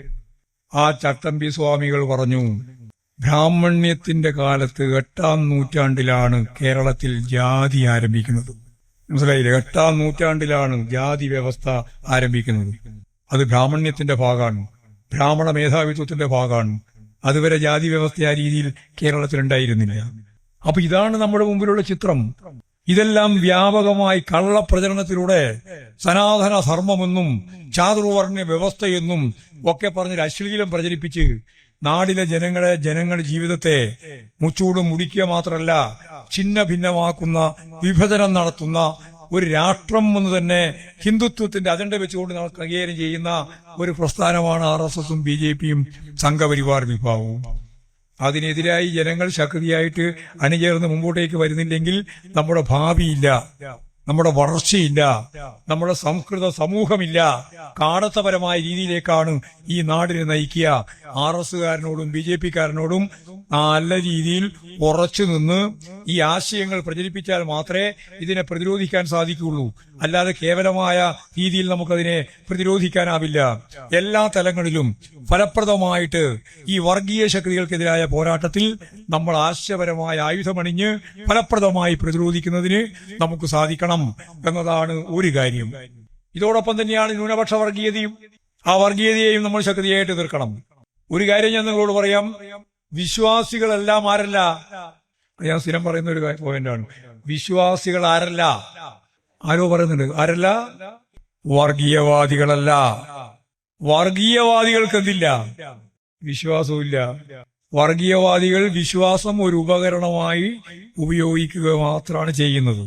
ആ ചട്ടമ്പി സ്വാമികൾ പറഞ്ഞു, ബ്രാഹ്മണ്യത്തിന്റെ കാലത്ത് 8-ാം നൂറ്റാണ്ടിലാണ് കേരളത്തിൽ ജാതി ആരംഭിക്കുന്നത്. മനസ്സിലായില്ലേ? 8-ാം നൂറ്റാണ്ടിലാണ് ജാതി വ്യവസ്ഥ ആരംഭിക്കുന്നത്. അത് ബ്രാഹ്മണ്യത്തിന്റെ ഭാഗമാണ്, ബ്രാഹ്മണ മേധാവിത്വത്തിന്റെ ഭാഗമാണ്. അതുവരെ ജാതി വ്യവസ്ഥ ആ രീതിയിൽ കേരളത്തിൽ ഉണ്ടായിരുന്നില്ല. അപ്പൊ ഇതാണ് നമ്മുടെ മുമ്പിലുള്ള ചിത്രം. ഇതെല്ലാം വ്യാപകമായി കള്ളപ്രചരണത്തിലൂടെ സനാതന ധർമ്മമെന്നും ചാതുർവർണ്ണ വ്യവസ്ഥയെന്നും ഒക്കെ പറഞ്ഞൊരു അശ്ലീലം പ്രചരിപ്പിച്ച് നാടിലെ ജനങ്ങളുടെ ജീവിതത്തെ മുച്ചൂടും മുടിക്കുക മാത്രമല്ല, ഛിന്ന ഭിന്നമാക്കുന്ന, വിഭജനം നടത്തുന്ന ഒരു രാഷ്ട്രം എന്ന് തന്നെ ഹിന്ദുത്വത്തിന്റെ അജണ്ട വെച്ചുകൊണ്ട് കൈകാര്യം ചെയ്യുന്ന ഒരു പ്രസ്ഥാനമാണ് RSSും BJPയും സംഘപരിവാർ വിഭാഗവും. അതിനെതിരായി ജനങ്ങൾ ശക്തിയായിട്ട് അണിചേർന്ന് മുമ്പോട്ടേക്ക് വരുന്നില്ലെങ്കിൽ നമ്മുടെ ഭാവിയില്ല, നമ്മുടെ വളർച്ചയില്ല, നമ്മുടെ സംസ്കൃത സമൂഹമില്ല. കാടത്തപരമായ രീതിയിലേക്കാണ് ഈ നാടിനെ നയിക്കുക. RSകാരനോടും BJPക്കാരനോടും നല്ല രീതിയിൽ ഉറച്ചു നിന്ന് ഈ ആശയങ്ങൾ പ്രചരിപ്പിച്ചാൽ മാത്രമേ ഇതിനെ പ്രതിരോധിക്കാൻ സാധിക്കുകയുള്ളൂ. അല്ലാതെ കേവലമായ രീതിയിൽ നമുക്കതിനെ പ്രതിരോധിക്കാനാവില്ല. എല്ലാ തലങ്ങളിലും ഫലപ്രദമായിട്ട് ഈ വർഗീയ ശക്തികൾക്കെതിരായ പോരാട്ടത്തിൽ നമ്മൾ ആശയപരമായ ആയുധമണിഞ്ഞ് ഫലപ്രദമായി പ്രതിരോധിക്കുന്നതിന് നമുക്ക് സാധിക്കണം എന്നതാണ് ഒരു കാര്യം. ഇതോടൊപ്പം തന്നെയാണ് ന്യൂനപക്ഷ വർഗീയതയും. ആ വർഗീയതയെയും നമ്മൾ ശക്തിയായിട്ട് എതിർക്കണം. ഒരു കാര്യം ഞാൻ നിങ്ങളോട് പറയാം, വിശ്വാസികളെല്ലാം ആരല്ല? ഞാൻ സ്ഥിരം പറയുന്ന ഒരു പോയിന്റാണ്. വിശ്വാസികൾ ആരല്ല? ആരോ പറയുന്നുണ്ട്, ആരല്ല? വർഗീയവാദികളല്ല. വർഗീയവാദികൾക്ക് എന്തില്ല? വിശ്വാസമില്ല. വർഗീയവാദികൾ വിശ്വാസം ഒരു ഉപകരണമായി ഉപയോഗിക്കുക മാത്രമാണ് ചെയ്യുന്നത്.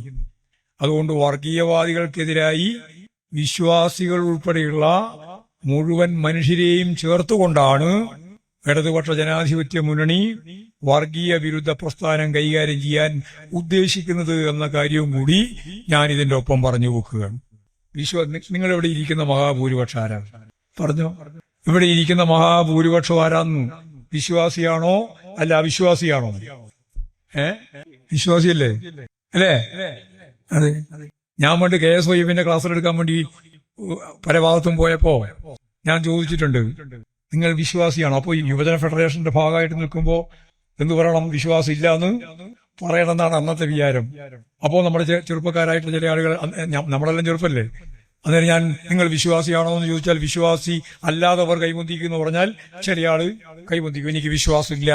അതുകൊണ്ട് വർഗീയവാദികൾക്കെതിരായി വിശ്വാസികൾ ഉൾപ്പെടെയുള്ള മുഴുവൻ മനുഷ്യരെയും ചേർത്തുകൊണ്ടാണ് ഇടതുപക്ഷ ജനാധിപത്യ മുന്നണി വർഗീയ വിരുദ്ധ പ്രസ്ഥാനം കൈകാര്യം ചെയ്യാൻ ഉദ്ദേശിക്കുന്നത് എന്ന കാര്യവും കൂടി ഞാൻ ഇതിന്റെ ഒപ്പം പറഞ്ഞു വെക്കുകയാണ്. നിങ്ങളിവിടെ ഇരിക്കുന്ന മഹാഭൂരിപക്ഷം ആരാണ്? പറഞ്ഞോ. ഇവിടെ ഇരിക്കുന്ന മഹാഭൂരിപക്ഷം ആരാന്ന്? വിശ്വാസിയാണോ അല്ല അവിശ്വാസിയാണോ? വിശ്വാസിയല്ലേ? അല്ലേ? അതെ. ഞാൻ പണ്ട് KSYFന്റെ ക്ലാസ്സിലെടുക്കാൻ വേണ്ടി പല ഭാഗത്തും പോയപ്പോ ഞാൻ ചോദിച്ചിട്ടുണ്ട്, നിങ്ങൾ വിശ്വാസിയാണോ? അപ്പൊ ഈ യുവജന ഫെഡറേഷന്റെ ഭാഗമായിട്ട് നിൽക്കുമ്പോ എന്ത് പറയണം? വിശ്വാസം ഇല്ല എന്ന് പറയണമെന്നാണ് അന്നത്തെ വിചാരം. അപ്പോ നമ്മുടെ ചെറുപ്പക്കാരായിട്ടുള്ള ചില ആളുകൾ, നമ്മളെല്ലാം ചെറുപ്പല്ലേ, അന്നേരം ഞാൻ നിങ്ങൾ വിശ്വാസിയാണോ എന്ന് ചോദിച്ചാൽ വിശ്വാസി അല്ലാത്തവർ കൈവന്തിക്കുന്നു പറഞ്ഞാൽ ചെറിയാള് കൈവന്തിക്കും. എനിക്ക് വിശ്വാസമില്ല.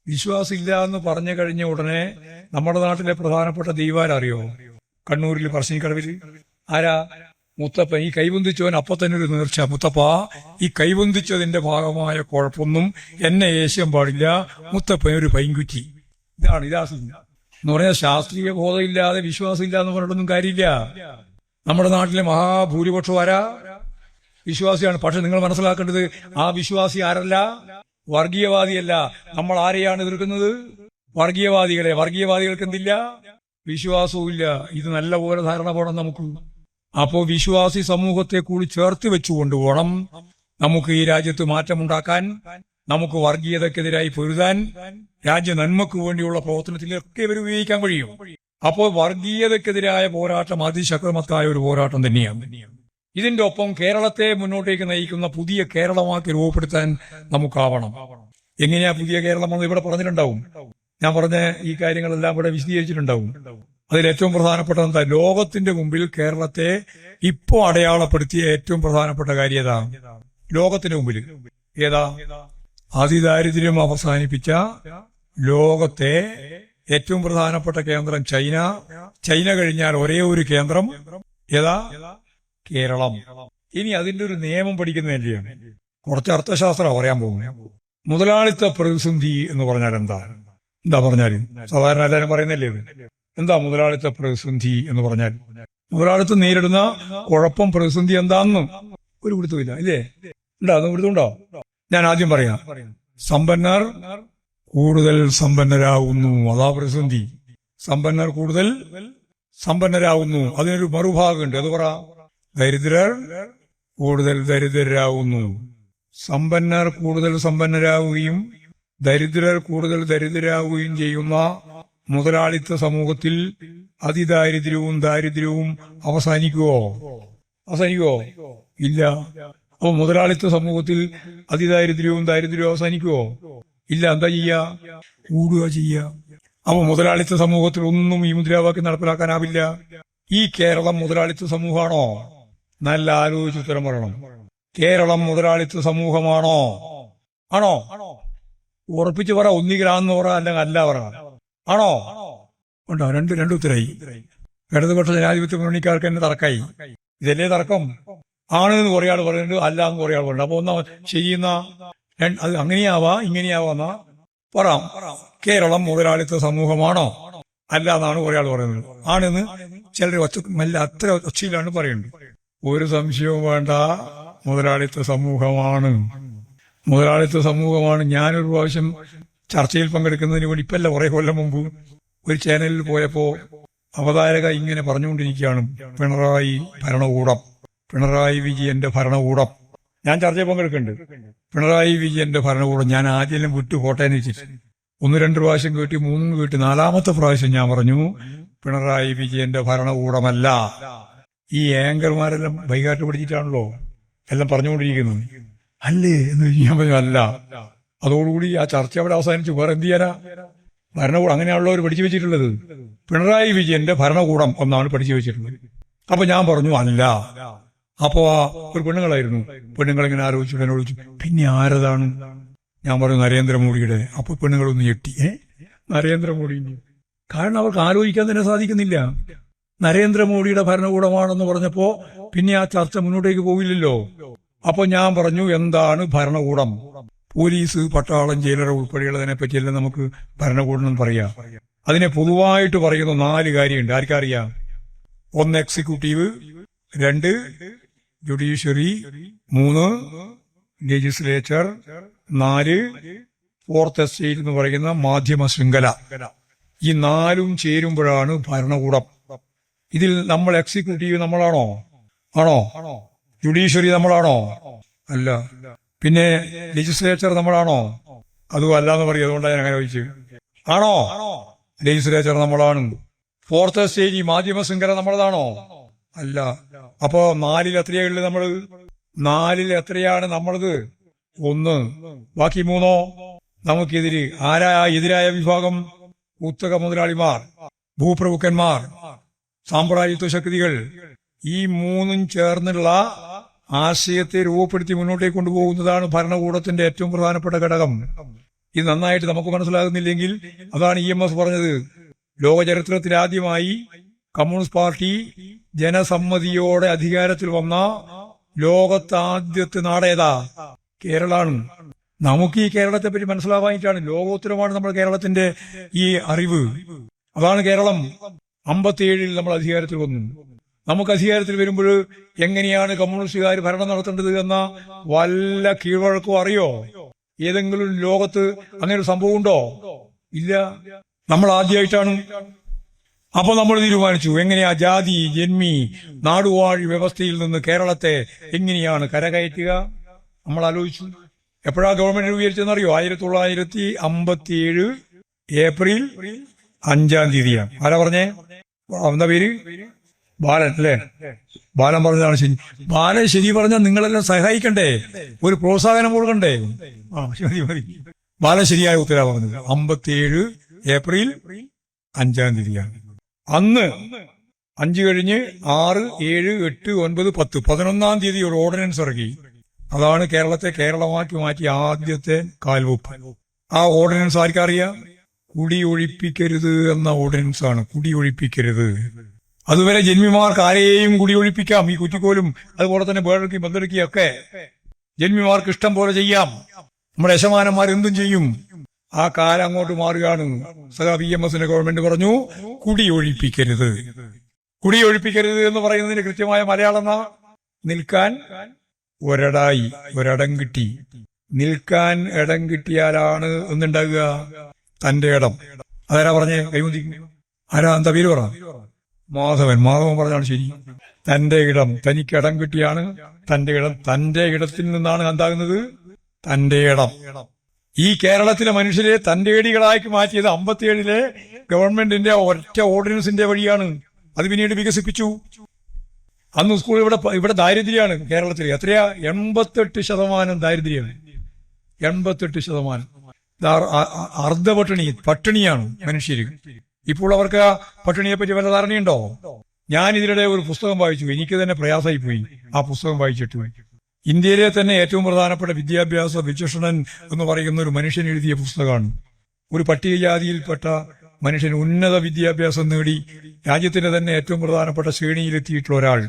വിശ്വാസമില്ല എന്ന് പറഞ്ഞു കഴിഞ്ഞ ഉടനെ നമ്മുടെ നാട്ടിലെ പ്രധാനപ്പെട്ട ദൈവാരറിയോ? കണ്ണൂരിൽ പറശ്ശിനിക്കടവിൽ ആരാ? മുത്തപ്പൻ. ഈ കൈവന്തിച്ചവൻ അപ്പൊ തന്നെ ഒരു നേർച്ച, മുത്തപ്പ ഈ കൈവന്തിച്ചതിന്റെ ഭാഗമായ കുഴപ്പമൊന്നും എന്നെ ഏശ്യം പാടില്ല, മുത്തപ്പൻ ഒരു പൈൻകുറ്റി. ഇതാണ് എന്ന് പറഞ്ഞാൽ ശാസ്ത്രീയ ബോധമില്ലാതെ വിശ്വാസമില്ല എന്ന് പറഞ്ഞിട്ടൊന്നും കാര്യമില്ല. നമ്മുടെ നാട്ടിലെ മഹാഭൂരിപക്ഷം ആരാ? വിശ്വാസിയാണ്. പക്ഷെ നിങ്ങൾ മനസ്സിലാക്കേണ്ടത്, ആ വിശ്വാസി ആരല്ല? വർഗീയവാദിയല്ല. നമ്മൾ ആരെയാണ് എതിർക്കുന്നത്? വർഗീയവാദികളെ. വർഗീയവാദികൾക്ക് എന്തില്ല? വിശ്വാസവും ഇല്ല. ഇത് നല്ലപോലെ ധാരണ പോകണം നമുക്ക്. അപ്പോ വിശ്വാസി സമൂഹത്തെ കൂടി ചേർത്ത് വെച്ചുകൊണ്ട് വേണം നമുക്ക് ഈ രാജ്യത്ത് മാറ്റമുണ്ടാക്കാൻ, നമുക്ക് വർഗീയതക്കെതിരായി പൊരുതാൻ, രാജ്യ നന്മക്ക് വേണ്ടിയുള്ള പ്രവർത്തനത്തിലൊക്കെ ഇവർ ഉപയോഗിക്കാൻ കഴിയും. അപ്പോൾ വർഗീയതക്കെതിരായ പോരാട്ടം അതിശക്തമായ ഒരു പോരാട്ടം തന്നെയാണ്. ഇതിന്റെ ഒപ്പം കേരളത്തെ മുന്നോട്ടേക്ക് നയിക്കുന്ന പുതിയ കേരളമാക്കി രൂപപ്പെടുത്താൻ നമുക്കാവണം. എങ്ങനെയാ പുതിയ കേരളം എന്ന് ഇവിടെ പറഞ്ഞിട്ടുണ്ടാവും. ഞാൻ പറഞ്ഞ ഈ കാര്യങ്ങളെല്ലാം ഇവിടെ വിശദീകരിച്ചിട്ടുണ്ടാവും. അതിലേറ്റവും പ്രധാനപ്പെട്ട എന്താ? ലോകത്തിന്റെ മുമ്പിൽ കേരളത്തെ ഇപ്പോ അടയാളപ്പെടുത്തിയ ഏറ്റവും പ്രധാനപ്പെട്ട കാര്യം ഏതാ? ലോകത്തിന്റെ മുമ്പിൽ ഏതാ? അതിദാരിദ്ര്യം അവസാനിപ്പിച്ച ലോകത്തെ ഏറ്റവും പ്രധാനപ്പെട്ട കേന്ദ്രം ചൈന. ചൈന കഴിഞ്ഞാൽ ഒരേ ഒരു കേന്ദ്രം ഏതാ? കേരളം. ഇനി അതിന്റെ ഒരു നിയമം പഠിക്കുന്നതന്നെയാണ്. കുറച്ച് അർത്ഥശാസ്ത്രം പറയാൻ പോകുന്നത്. മുതലാളിത്ത പ്രതിസന്ധി എന്ന് പറഞ്ഞാൽ എന്താ? എന്താ പറഞ്ഞാല് സാധാരണ എല്ലാവരും പറയുന്നല്ലേ ഇത്. എന്താ മുതലാളിത്ത പ്രതിസന്ധി എന്ന് പറഞ്ഞാൽ? മുതലാളിത്തം നേരിടുന്ന കുഴപ്പം, പ്രതിസന്ധി എന്താന്ന് ഒരു പിടുത്തമില്ല, ഇല്ലേ? ഉണ്ടോ? അത് പിടുത്തമുണ്ടോ? ഞാൻ ആദ്യം പറയാം. സമ്പന്നർ കൂടുതൽ സമ്പന്നരാകുന്നു, അതാ പ്രതിസന്ധി. സമ്പന്നർ കൂടുതൽ സമ്പന്നരാകുന്നു. അതിനൊരു മറുഭാഗമുണ്ട്, അത് പറ. ദരിദ്രർ കൂടുതൽ ദരിദ്രരാകുന്നു. സമ്പന്നർ കൂടുതൽ സമ്പന്നരാകുകയും ദരിദ്രർ കൂടുതൽ ദരിദ്രരാകുകയും ചെയ്യുന്ന മുതലാളിത്ത സമൂഹത്തിൽ അതിദാരിദ്ര്യവും ദാരിദ്ര്യവും അവസാനിക്കുവോ? ഇല്ല. അപ്പൊ മുതലാളിത്ത സമൂഹത്തിൽ അതിദാരിദ്ര്യവും ദാരിദ്ര്യവും അവസാനിക്കുവോ? ഇല്ല. എന്താ കൂടുക ചെയ്യുക. അപ്പൊ മുതലാളിത്ത സമൂഹത്തിൽ ഒന്നും ഈ മുദ്രാവാക്യം നടപ്പിലാക്കാനാവില്ല. ഈ കേരളം മുതലാളിത്ത സമൂഹമാണോ? നല്ല ആലോചിച്ച് ഉത്തരം പറയണം. കേരളം മുതലാളിത്ത സമൂഹമാണോ? ആണോ? ഉറപ്പിച്ച് പറ. ഒന്നിഗ്രാന്ന് പറ, അല്ലെങ്കിൽ അല്ല പറ. ആണോ? ഉണ്ടോ? രണ്ട് ഉത്തരായി. ഇടതുപക്ഷ ജനാധിപത്യ മുന്നണിക്കാർക്ക് തന്നെ തർക്കമായി. ഇതല്ലേ തർക്കം? ആണ് എന്ന് കുറെ ആൾ പറയുന്നുണ്ട്, അല്ല എന്ന് കുറെ ആൾ പറയുന്നുണ്ട്. അപ്പൊ ഒന്നാ ചെയ്യുന്ന അത് അങ്ങനെയാവാ ഇങ്ങനെയാവാന്നാ പറയാം. കേരളം മുതലാളിത്ത സമൂഹമാണോ? അല്ല എന്നാണ് കുറെ ആൾ പറയുന്നത്. ആണെന്ന് ചിലർ അത്ര ഒച്ചയിലാണ് പറയുന്നത്. ഒരു സംശയവും വേണ്ട, മുതലാളിത്ത സമൂഹമാണ്. മുതലാളിത്ത സമൂഹമാണ്. ഞാനൊരു പ്രാവശ്യം ചർച്ചയിൽ പങ്കെടുക്കുന്നതിന് വേണ്ടി ഇപ്പല്ല, കുറെ കൊല്ലം മുമ്പ് ഒരു ചാനലിൽ പോയപ്പോ അവതാരക ഇങ്ങനെ പറഞ്ഞുകൊണ്ടിരിക്കുകയാണ്, പിണറായി വിജയന്റെ ഭരണകൂടം. ഞാൻ ചർച്ചയിൽ പങ്കെടുക്കുന്നുണ്ട്. പിണറായി വിജയന്റെ ഭരണകൂടം. ഞാൻ ആദ്യം വിട്ടു കോട്ടയം വെച്ചിട്ട് 1-2 പ്രാവശ്യം കേട്ടി, 3 കേട്ടി, 4-മത്തെ പ്രാവശ്യം ഞാൻ പറഞ്ഞു പിണറായി വിജയന്റെ ഭരണകൂടമല്ല. ഈ ആങ്കർമാരെല്ലാം വൈകാട്ട് പഠിച്ചിട്ടാണല്ലോ എല്ലാം പറഞ്ഞുകൊണ്ടിരിക്കുന്നത്. അല്ലേ എന്ന് ഞാൻ പറഞ്ഞു അല്ല. അതോടുകൂടി ആ ചർച്ച അവിടെ അവസാനിച്ചു. വേറെ എന്ത് ചെയ്യാനാ? ഭരണകൂടം അങ്ങനെയാണല്ലോ പഠിച്ചു വെച്ചിട്ടുള്ളത്. പിണറായി വിജയന്റെ ഭരണകൂടം ഒന്നാണ് പഠിച്ചു വെച്ചിട്ടുള്ളത്. അപ്പൊ ഞാൻ പറഞ്ഞു അല്ല. അപ്പോ ഒരു പെണ്ണുങ്ങളായിരുന്നു. പെണ്ണുങ്ങളിങ്ങനെ ആലോചിച്ചു, എന്നോട് ചോദിച്ചു പിന്നെ ആരതാണ്? ഞാൻ പറഞ്ഞു നരേന്ദ്രമോദിയുടെ. അപ്പൊ പെണ്ണുങ്ങളൊന്ന് ഞെട്ടി. നരേന്ദ്രമോദി? കാരണം അവർക്ക് ആലോചിക്കാൻ തന്നെ സാധിക്കുന്നില്ല. നരേന്ദ്രമോദിയുടെ ഭരണകൂടമാണെന്ന് പറഞ്ഞപ്പോ പിന്നെ ആ ചർച്ച മുന്നോട്ടേക്ക് പോവില്ലല്ലോ. അപ്പൊ ഞാൻ പറഞ്ഞു എന്താണ് ഭരണകൂടം? പോലീസ്, പട്ടാളം, ജയിലർ ഉൾപ്പെടെയുള്ളതിനെ പറ്റിയല്ല നമുക്ക് ഭരണകൂടം എന്ന് പറയാം. അതിനെ പൊതുവായിട്ട് പറയുന്ന 4 കാര്യമുണ്ട്. ആർക്കറിയാം? 1 executive, 2 judiciary, 3 legislature, 4 fourth estate എന്ന് പറയുന്ന മാധ്യമ ശൃംഖല. ഈ 4ഉം ചേരുമ്പോഴാണ് ഭരണകൂടം. ഇതിൽ നമ്മൾ എക്സിക്യൂട്ടീവ് നമ്മളാണോ? ആണോ? ജുഡീഷ്യറി നമ്മളാണോ? അല്ല. പിന്നെ ലെജിസ്ലേച്ചർ നമ്മളാണോ? അതും അല്ലാന്ന് പറയും. അതുകൊണ്ടാണ് ഞാൻ അങ്ങനെ ചോദിച്ചു. ആണോ? ലെജിസ്ലേച്ചർ നമ്മളാണ്. ഫോർത്ത് സ്റ്റേജ് മാധ്യമ ശൃംഖല നമ്മളതാണോ? അല്ല. അപ്പോ 4-ൽ എത്രയുള്ളു നമ്മള്? 4-ൽ എത്രയാണ് നമ്മളത്? 1. ബാക്കി 3 നമുക്കെതിര്. ആരാ എതിരായ വിഭാഗം? കുത്തക മുതലാളിമാർ, ഭൂപ്രഭുക്കന്മാർ, സാമ്രാജ്യത്വ ശക്തികൾ. ഈ 3ഉം ചേർന്നുള്ള ആശയത്തെ രൂപപ്പെടുത്തി മുന്നോട്ടേക്ക് കൊണ്ടുപോകുന്നതാണ് ഭരണകൂടത്തിന്റെ ഏറ്റവും പ്രധാനപ്പെട്ട ഘടകം. ഇത് നന്നായിട്ട് നമുക്ക് മനസ്സിലാകുന്നില്ലെങ്കിൽ അതാണ് EMS പറഞ്ഞത്. ലോക ചരിത്രത്തിൽ ആദ്യമായി കമ്മ്യൂണിസ്റ്റ് പാർട്ടി ജനസമ്മതിയോടെ അധികാരത്തിൽ വന്ന ലോകത്തെ ആദ്യത്തെ നാടേതാ? കേരളാണ്. നമുക്ക് ഈ കേരളത്തെ പറ്റി മനസ്സിലാവാനായിട്ടാണ്. ലോകോത്തരമാണ് നമ്മൾ കേരളത്തിന്റെ ഈ അറിവ്. അതാണ് കേരളം. 57-ൽ നമ്മൾ അധികാരത്തിൽ വന്നു. നമുക്ക് അധികാരത്തിൽ വരുമ്പോൾ എങ്ങനെയാണ് കമ്മ്യൂണിസ്റ്റുകാർ ഭരണം നടത്തേണ്ടത് എന്ന വല്ല കീഴ്വഴക്കവും അറിയോ? ഏതെങ്കിലും ലോകത്ത് അങ്ങനെ ഒരു സംഭവം ഉണ്ടോ? ഇല്ല. നമ്മൾ ആദ്യമായിട്ടാണ്. അപ്പൊ നമ്മൾ തീരുമാനിച്ചു എങ്ങനെയാ ജാതി, ജന്മി, നാടുവാഴി വ്യവസ്ഥയിൽ നിന്ന് കേരളത്തെ എങ്ങനെയാണ് കരകയറ്റുക. നമ്മൾ ആലോചിച്ചു. എപ്പോഴാ ഗവൺമെന്റ് രൂപീകരിച്ചെന്നറിയോ? 1957 ഏപ്രിൽ 5-ാം തീയതിയാണ്. ആരാ പറഞ്ഞേ? എന്താ പേര്? ബാലൻ അല്ലേ? ബാലൻ പറഞ്ഞതാണ് ശരി. ബാലൻ ശരി പറഞ്ഞാൽ നിങ്ങളെല്ലാം സഹായിക്കണ്ടേ, ഒരു പ്രോത്സാഹനം കൊടുക്കണ്ടേ? മതി. ബാലൻ ശരിയായ ഉത്തരാ പറഞ്ഞത്. 57 ഏപ്രിൽ 5-ാം തീയതിയാണ്. അന്ന് 5 കഴിഞ്ഞ് 6, 7, 8, 9, 10 11-ാം തീയതി ഒരു ഓർഡിനൻസ് ഇറക്കി. അതാണ് കേരളത്തെ കേരളമാക്കി മാറ്റിയ ആദ്യത്തെ കാൽവെപ്പ്. ആ ഓർഡിനൻസ് ആർക്കറിയാം? കുടിയൊഴിപ്പിക്കരുത് എന്ന ഓർഡിനൻസ് ആണ്. കുടിയൊഴിപ്പിക്കരുത്. അതുവരെ ജന്മിമാർക്ക് ആരെയും കുടിയൊഴിപ്പിക്കാം. ഈ കുറ്റിക്കോലും അതുപോലെ തന്നെ ബേഡർക്കും ബന്തെടുക്കുകയും ഒക്കെ ജന്മിമാർക്ക് ഇഷ്ടം പോലെ ചെയ്യാം. നമ്മുടെ യശമാനന്മാർ എന്തും ചെയ്യും. ആ കാലം അങ്ങോട്ട് മാറുകയാണ്. PMSന്റെ ഗവൺമെന്റ് പറഞ്ഞു, കുടിയൊഴിപ്പിക്കരുത്. കുടിയൊഴിപ്പിക്കരുത് എന്ന് പറയുന്നതിന് കൃത്യമായ മലയാളം എന്നാ? നിൽക്കാൻ ഒരിടായി, ഒരിടം കിട്ടി. നിൽക്കാൻ ഇടം കിട്ടിയാലാണ് ഒന്നുണ്ടാകുക, തന്റെ ഇടം. അതാരാ പറഞ്ഞേ? കൈമുന്തി ആരാ? എന്താ പേര് പറ? മാധവൻ പറഞ്ഞാണ് ശരി. തന്റെ ഇടം, തനിക്ക് ഇടം കിട്ടിയാണ് തന്റെ ഇടം. തന്റെ ഇടത്തിൽ നിന്നാണ് എന്താകുന്നത്? തന്റെ ഇടം. ഈ കേരളത്തിലെ മനുഷ്യരെ തന്റെ ഇടികളാക്കി മാറ്റിയത് 57 ഗവൺമെന്റിന്റെ ഒറ്റ ഓർഡിനൻസിന്റെ വഴിയാണ്. അത് പിന്നീട് വികസിപ്പിച്ചു. അന്ന് സ്കൂൾ ഇവിടെ ദാരിദ്ര്യമാണ് കേരളത്തിൽ. എത്രയാ? 88% ദാരിദ്ര്യമാണ്. 88%. പട്ടിണിയാണ് മനുഷ്യര്. ഇപ്പോൾ അവർക്ക് പട്ടിണിയെ പറ്റി വല്ല ധാരണയുണ്ടോ? ഞാൻ ഇതിനിടെ ഒരു പുസ്തകം വായിച്ചു. എനിക്ക് തന്നെ പ്രയാസമായി പോയി ആ പുസ്തകം വായിച്ചിട്ട്. ഇന്ത്യയിലെ തന്നെ ഏറ്റവും പ്രധാനപ്പെട്ട വിദ്യാഭ്യാസ വിചക്ഷണൻ എന്ന് പറയുന്ന ഒരു മനുഷ്യൻ എഴുതിയ പുസ്തകമാണ്. ഒരു പട്ടികജാതിയിൽപ്പെട്ട മനുഷ്യൻ ഉന്നത വിദ്യാഭ്യാസം നേടി രാജ്യത്തിന്റെ തന്നെ ഏറ്റവും പ്രധാനപ്പെട്ട ശ്രേണിയിലെത്തിയിട്ടുള്ള ഒരാൾ.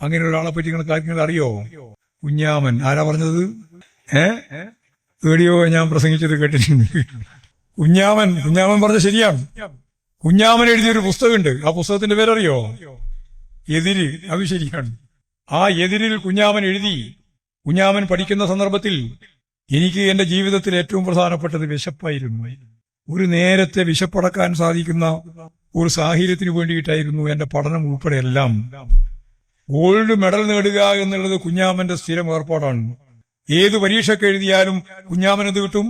അങ്ങനെ ഒരാളെ പറ്റി നിങ്ങൾക്ക് അറിയോ? കുഞ്ഞാമൻ. ആരാ പറഞ്ഞത്? റേഡിയോ ഞാൻ പ്രസംഗിച്ചത് കേട്ടിട്ടുണ്ട്. കുഞ്ഞാമൻ പറഞ്ഞത് ശരിയാണ്. കുഞ്ഞാമൻ എഴുതിയൊരു പുസ്തകമുണ്ട്. ആ പുസ്തകത്തിന്റെ പേരറിയോ? എതിര്. അത് ശരിയാണ്. ആ എതിരിൽ കുഞ്ഞാമൻ എഴുതി. കുഞ്ഞാമൻ പഠിക്കുന്ന സന്ദർഭത്തിൽ എനിക്ക് എന്റെ ജീവിതത്തിൽ ഏറ്റവും പ്രധാനപ്പെട്ടത് വിശപ്പായിരുന്നു. ഒരു നേരത്തെ വിശപ്പടക്കാൻ സാധിക്കുന്ന ഒരു സാഹചര്യത്തിന് വേണ്ടിയിട്ടായിരുന്നു എന്റെ പഠനം ഉൾപ്പെടെ എല്ലാം. ഗോൾഡ് മെഡൽ നേടുക എന്നുള്ളത് കുഞ്ഞാമന്റെ സ്ഥിരം ഏർപ്പാടാണ്. ഏത് പരീക്ഷയ്ക്ക് എഴുതിയാലും കുഞ്ഞാമനത് കിട്ടും,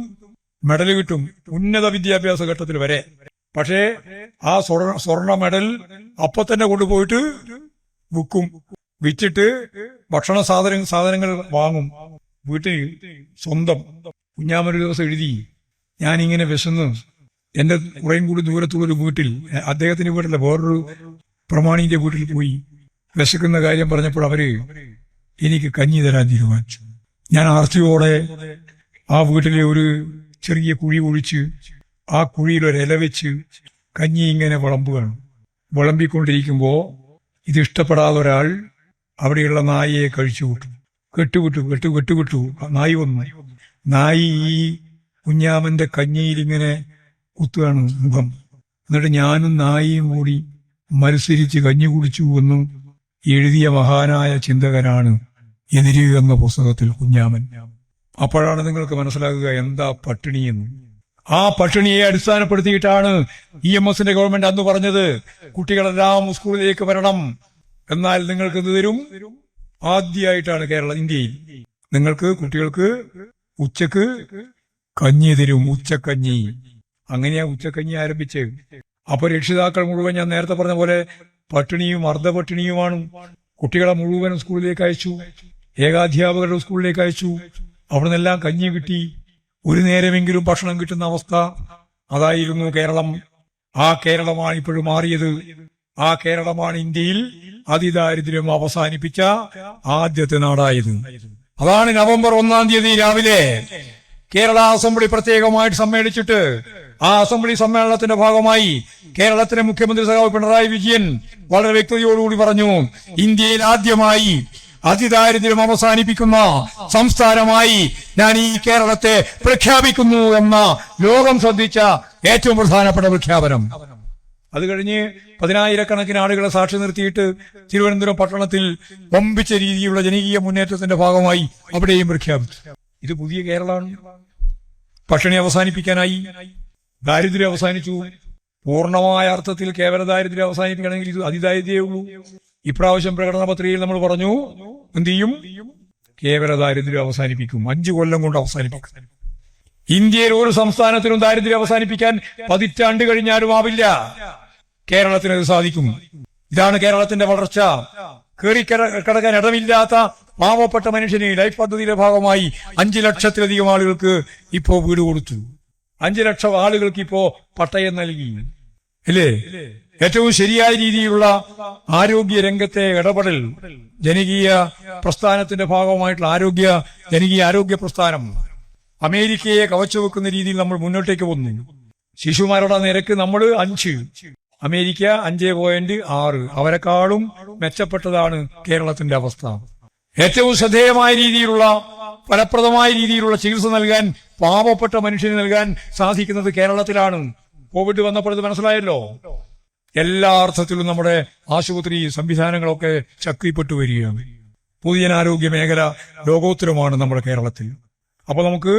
മെഡൽ കിട്ടും, ഉന്നത വിദ്യാഭ്യാസ ഘട്ടത്തിൽ വരെ. പക്ഷേ ആ സ്വർണ്ണ മെഡൽ അപ്പൊ തന്നെ കൊണ്ടുപോയിട്ട് വിൽക്കും. വിറ്റിട്ട് ഭക്ഷണ സാധനങ്ങൾ വാങ്ങും വീട്ടിൽ സ്വന്തം. കുഞ്ഞാമൻ ഒരു ദിവസം എഴുതി, ഞാനിങ്ങനെ വിശന്ന് എന്റെ കുറേയും കൂടി ദൂരത്തുള്ളൊരു വീട്ടിൽ, അദ്ദേഹത്തിന്റെ വീട്ടിലെ വേറൊരു പ്രമാണിന്റെ വീട്ടിൽ പോയി വിശക്കുന്ന കാര്യം പറഞ്ഞപ്പോൾ അവര് എനിക്ക് കഞ്ഞി തരാൻ തീരുമാനിച്ചു. ഞാൻ ആർത്തിയോടെ ആ വീട്ടിലെ ഒരു ചെറിയ കുഴി കുഴിച്ച് ആ കുഴിയിൽ ഒരു ഇല വെച്ച് കഞ്ഞി ഇങ്ങനെ വിളമ്പുകയാണ്. വിളമ്പിക്കൊണ്ടിരിക്കുമ്പോ ഇത് ഇഷ്ടപ്പെടാതെ ഒരാൾ അവിടെയുള്ള നായയെ കഴിച്ചു കെട്ടുവിട്ടു. നായി വന്നു. നായി ഈ കുഞ്ഞാമന്റെ കഞ്ഞിയിൽ ഇങ്ങനെ കുത്തുകയാണ് മുഖം. എന്നിട്ട് ഞാനും നായിയും കൂടി മത്സരിച്ച് കഞ്ഞി കുടിച്ചു എന്നും എഴുതിയ മഹാനായ ചിന്തകനാണ് എതിര് എന്ന പുസ്തകത്തിൽ കുഞ്ഞാമൻ. അപ്പോഴാണ് നിങ്ങൾക്ക് മനസ്സിലാകുക എന്താ പട്ടിണിയെന്ന്. ആ പട്ടിണിയെ അടിസ്ഥാനപ്പെടുത്തിയിട്ടാണ് EMSന്റെ ഗവൺമെന്റ് അന്ന് പറഞ്ഞത്, കുട്ടികളെല്ലാം സ്കൂളിലേക്ക് വരണം. എന്നാൽ നിങ്ങൾക്ക് എന്ത് തരും? ആദ്യമായിട്ടാണ് ഇന്ത്യയിൽ നിങ്ങൾക്ക് കുട്ടികൾക്ക് ഉച്ചക്ക് കഞ്ഞി തരും, ഉച്ചക്കഞ്ഞി. അങ്ങനെയാ ഉച്ചക്കഞ്ഞി ആരംഭിച്ച്. അപ്പൊ രക്ഷിതാക്കൾ മുഴുവൻ ഞാൻ നേരത്തെ പറഞ്ഞ പോലെ പട്ടിണിയും അർദ്ധപട്ടിണിയുമാണ്. കുട്ടികളെ മുഴുവൻ സ്കൂളിലേക്ക് അയച്ചു, ഏകാധ്യാപകരുടെ സ്കൂളിലേക്ക് അയച്ചു. അവിടെ നിന്നെല്ലാം കഞ്ഞി കിട്ടി. ഒരു നേരമെങ്കിലും ഭക്ഷണം കിട്ടുന്ന അവസ്ഥ. അതായിരുന്നു കേരളം. ആ കേരളമാണ് ഇപ്പോഴും മാറിയത്. ആ കേരളമാണ് ഇന്ത്യയിൽ അതിദാരിദ്ര്യം അവസാനിപ്പിച്ച ആദ്യത്തെ നാടായത്. അതാണ് നവംബർ 1-ാം തീയതി രാവിലെ കേരള അസംബ്ലി പ്രത്യേകമായിട്ട് സമ്മേളിച്ചിട്ട് ആ അസംബ്ലി സമ്മേളനത്തിന്റെ ഭാഗമായി കേരളത്തിലെ മുഖ്യമന്ത്രി സഖാവ് പിണറായി വിജയൻ വളരെ വ്യക്തതയോടുകൂടി പറഞ്ഞു, ഇന്ത്യയിൽ ആദ്യമായി അതിദാരിദ്ര്യം അവസാനിപ്പിക്കുന്ന സംസ്ഥാനമായി ഞാൻ ഈ കേരളത്തെ പ്രഖ്യാപിക്കുന്നു എന്ന ലോകം ശ്രദ്ധിച്ച ഏറ്റവും പ്രധാനപ്പെട്ട പ്രഖ്യാപനം. അത് കഴിഞ്ഞ് 10,000-കണക്കിന് ആളുകളെ സാക്ഷി നിർത്തിയിട്ട് തിരുവനന്തപുരം പട്ടണത്തിൽ വമ്പിച്ച രീതിയിലുള്ള ജനകീയ മുന്നേറ്റത്തിന്റെ ഭാഗമായി അവിടെയും പ്രഖ്യാപിച്ചു. ഇത് പുതിയ കേരളമാണ്. പട്ടിണി അവസാനിപ്പിക്കാനായി, ദാരിദ്ര്യം അവസാനിച്ചു. പൂർണ്ണമായ അർത്ഥത്തിൽ കേവല ദാരിദ്ര്യം അവസാനിപ്പിക്കണമെങ്കിൽ ഇത് അതിദാരിദ്ര്യമേ ഉള്ളൂ. ഇപ്രാവശ്യം പ്രകടന പത്രികയിൽ നമ്മൾ പറഞ്ഞു, എന്ത് ചെയ്യും? കേവല ദാരിദ്ര്യം അവസാനിപ്പിക്കും. 5 കൊല്ലം കൊണ്ട് അവസാനിപ്പിക്കും. ഇന്ത്യയിൽ ഒരു സംസ്ഥാനത്തിനും ദാരിദ്ര്യം അവസാനിപ്പിക്കാൻ 10 പതിറ്റാണ്ട് കഴിഞ്ഞാലും ആവില്ല. കേരളത്തിന് അത് സാധിക്കും. ഇതാണ് കേരളത്തിന്റെ വളർച്ച. കയറിക്കിടക്കാൻ ഇടമില്ലാത്ത പാവപ്പെട്ട മനുഷ്യന് ലൈഫ് പദ്ധതിയുടെ ഭാഗമായി 5 ലക്ഷത്തിലധികം ആളുകൾക്ക് ഇപ്പോ വീട് കൊടുത്തു. 5 ലക്ഷം ആളുകൾക്ക് ഇപ്പോ പട്ടയം നൽകി. അല്ലേ? ഏറ്റവും ശരിയായ രീതിയിലുള്ള ആരോഗ്യ രംഗത്തെ ഇടപെടൽ, ജനകീയ പ്രസ്ഥാനത്തിന്റെ ഭാഗമായിട്ടുള്ള ജനകീയ ആരോഗ്യ പ്രസ്ഥാനം അമേരിക്കയെ കവച്ചു വെക്കുന്ന രീതിയിൽ നമ്മൾ മുന്നോട്ടേക്ക് വന്നു. ശിശുമരണ നിരക്ക് നമ്മൾ 5, അമേരിക്ക 5.6. അവരെക്കാളും മെച്ചപ്പെട്ടതാണ് കേരളത്തിന്റെ അവസ്ഥ. ഏറ്റവും ശ്രദ്ധേയമായ രീതിയിലുള്ള ഫലപ്രദമായ രീതിയിലുള്ള ചികിത്സ നൽകാൻ പാവപ്പെട്ട മനുഷ്യന് നൽകാൻ സാധിക്കുന്നത് കേരളത്തിലാണ്. കോവിഡ് വന്നപ്പോൾ ഇത് മനസ്സിലായല്ലോ. എല്ലാ അർത്ഥത്തിലും നമ്മുടെ ആശുപത്രി സംവിധാനങ്ങളൊക്കെ ശക്തിപ്പെട്ടു വരികയാണ്. പൊതുജനാരോഗ്യ മേഖല ലോകോത്തരമാണ് നമ്മുടെ കേരളത്തിൽ. അപ്പൊ നമുക്ക്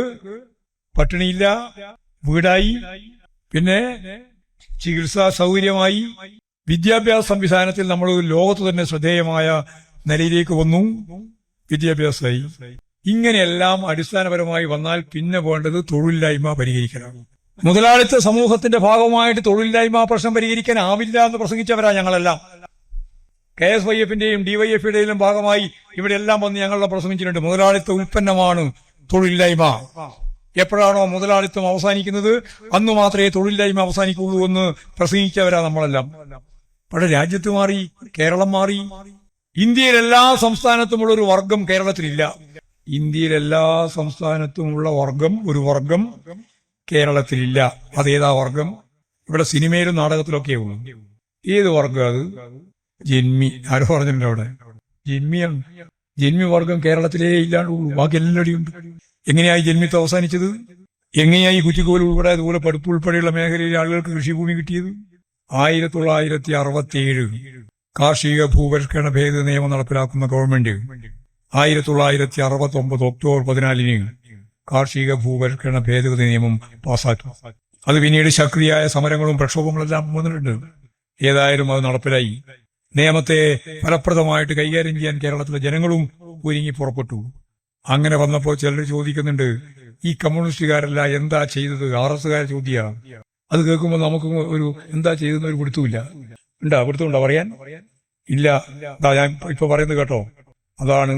പട്ടിണിയില്ല, വീടായി, പിന്നെ ചികിത്സാ സൗകര്യമായി, വിദ്യാഭ്യാസ സംവിധാനത്തിൽ നമ്മൾ ലോകത്ത് തന്നെ ശ്രദ്ധേയമായ നിലയിലേക്ക് വന്നു. വിദ്യാഭ്യാസമായി ഇങ്ങനെയെല്ലാം അടിസ്ഥാനപരമായി വന്നാൽ പിന്നെ വേണ്ടത് തൊഴിലില്ലായ്മ പരിഹരിക്കലാണ്. മുതലാളിത്ത സമൂഹത്തിന്റെ ഭാഗമായിട്ട് തൊഴിലില്ലായ്മ പ്രശ്നം പരിഹരിക്കാനാവില്ല എന്ന് പ്രസംഗിച്ചവരാ ഞങ്ങളെല്ലാം. KSYFന്റെയും DYFയുടെയും ഭാഗമായി ഇവിടെ എല്ലാം വന്ന് ഞങ്ങളെ പ്രസംഗിച്ചിട്ടുണ്ട്. മുതലാളിത്ത ഉൽപ്പന്നമാണ് തൊഴിലില്ലായ്മ. എപ്പോഴാണോ മുതലാളിത്തം അവസാനിക്കുന്നത് അന്ന് മാത്രമേ തൊഴിലില്ലായ്മ അവസാനിക്കുള്ളൂ എന്ന് പ്രസംഗിച്ചവരാ നമ്മളെല്ലാം. പക്ഷെ രാജ്യത്ത് മാറി, കേരളം മാറി. ഇന്ത്യയിൽ എല്ലാ സംസ്ഥാനത്തുമുള്ള ഒരു വർഗം കേരളത്തിലില്ല. ഇന്ത്യയിൽ എല്ലാ സംസ്ഥാനത്തുമുള്ള ഒരു വർഗം കേരളത്തിലില്ല. അതേതാ വർഗം? ഇവിടെ സിനിമയിലും നാടകത്തിലൊക്കെ ഉള്ളു. ഏത് വർഗം അത്? ജന്മി. ആരോ പറഞ്ഞിട്ടുണ്ട് അവിടെ. ജന്മിയാണ്. ജന്മി വർഗം കേരളത്തിലേ ഇല്ലാണ്ടുള്ളൂ, ബാക്കി എല്ലാവരും ഉണ്ട്. എങ്ങനെയായി ജന്മിത്വം അവസാനിച്ചത്? എങ്ങനെയായി കുറ്റിക്കോൽ ഉൾപ്പെടെ അതുപോലെ പഠിപ്പ് ഉൾപ്പെടെയുള്ള മേഖലയിലെ ആളുകൾക്ക് കൃഷിഭൂമി കിട്ടിയത്? 1967 കാർഷിക ഭൂപരിഷ്കരണ ഭേദഗതി നിയമം നടപ്പിലാക്കുന്ന ഗവൺമെന്റ് 1969 ഒക്ടോബർ 14 കാർഷിക ഭൂപരിഷ്കരണ ഭേദഗതി നിയമം പാസാക്കി. അത് പിന്നീട് ശക്തിയായ സമരങ്ങളും പ്രക്ഷോഭങ്ങളെല്ലാം വന്നിട്ടുണ്ട്. ഏതായാലും അത് നടപ്പിലായി. നിയമത്തെ ഫലപ്രദമായിട്ട് കൈകാര്യം ചെയ്യാൻ കേരളത്തിലെ ജനങ്ങളും ഒരുങ്ങി പുറപ്പെട്ടു. അങ്ങനെ വന്നപ്പോൾ ചിലർ ചോദിക്കുന്നുണ്ട്, ഈ കമ്മ്യൂണിസ്റ്റുകാരല്ല എന്താ ചെയ്തത്? RSകാരെ ചോദ്യ. അത് കേൾക്കുമ്പോൾ നമുക്ക് ഒരു എന്താ ചെയ്തെന്ന് ഒരു പിടുത്തമില്ല. പിടുത്തമുണ്ടോ പറയാൻ? ഇല്ല. ഞാൻ ഇപ്പൊ പറയുന്നത് കേട്ടോ. അതാണ്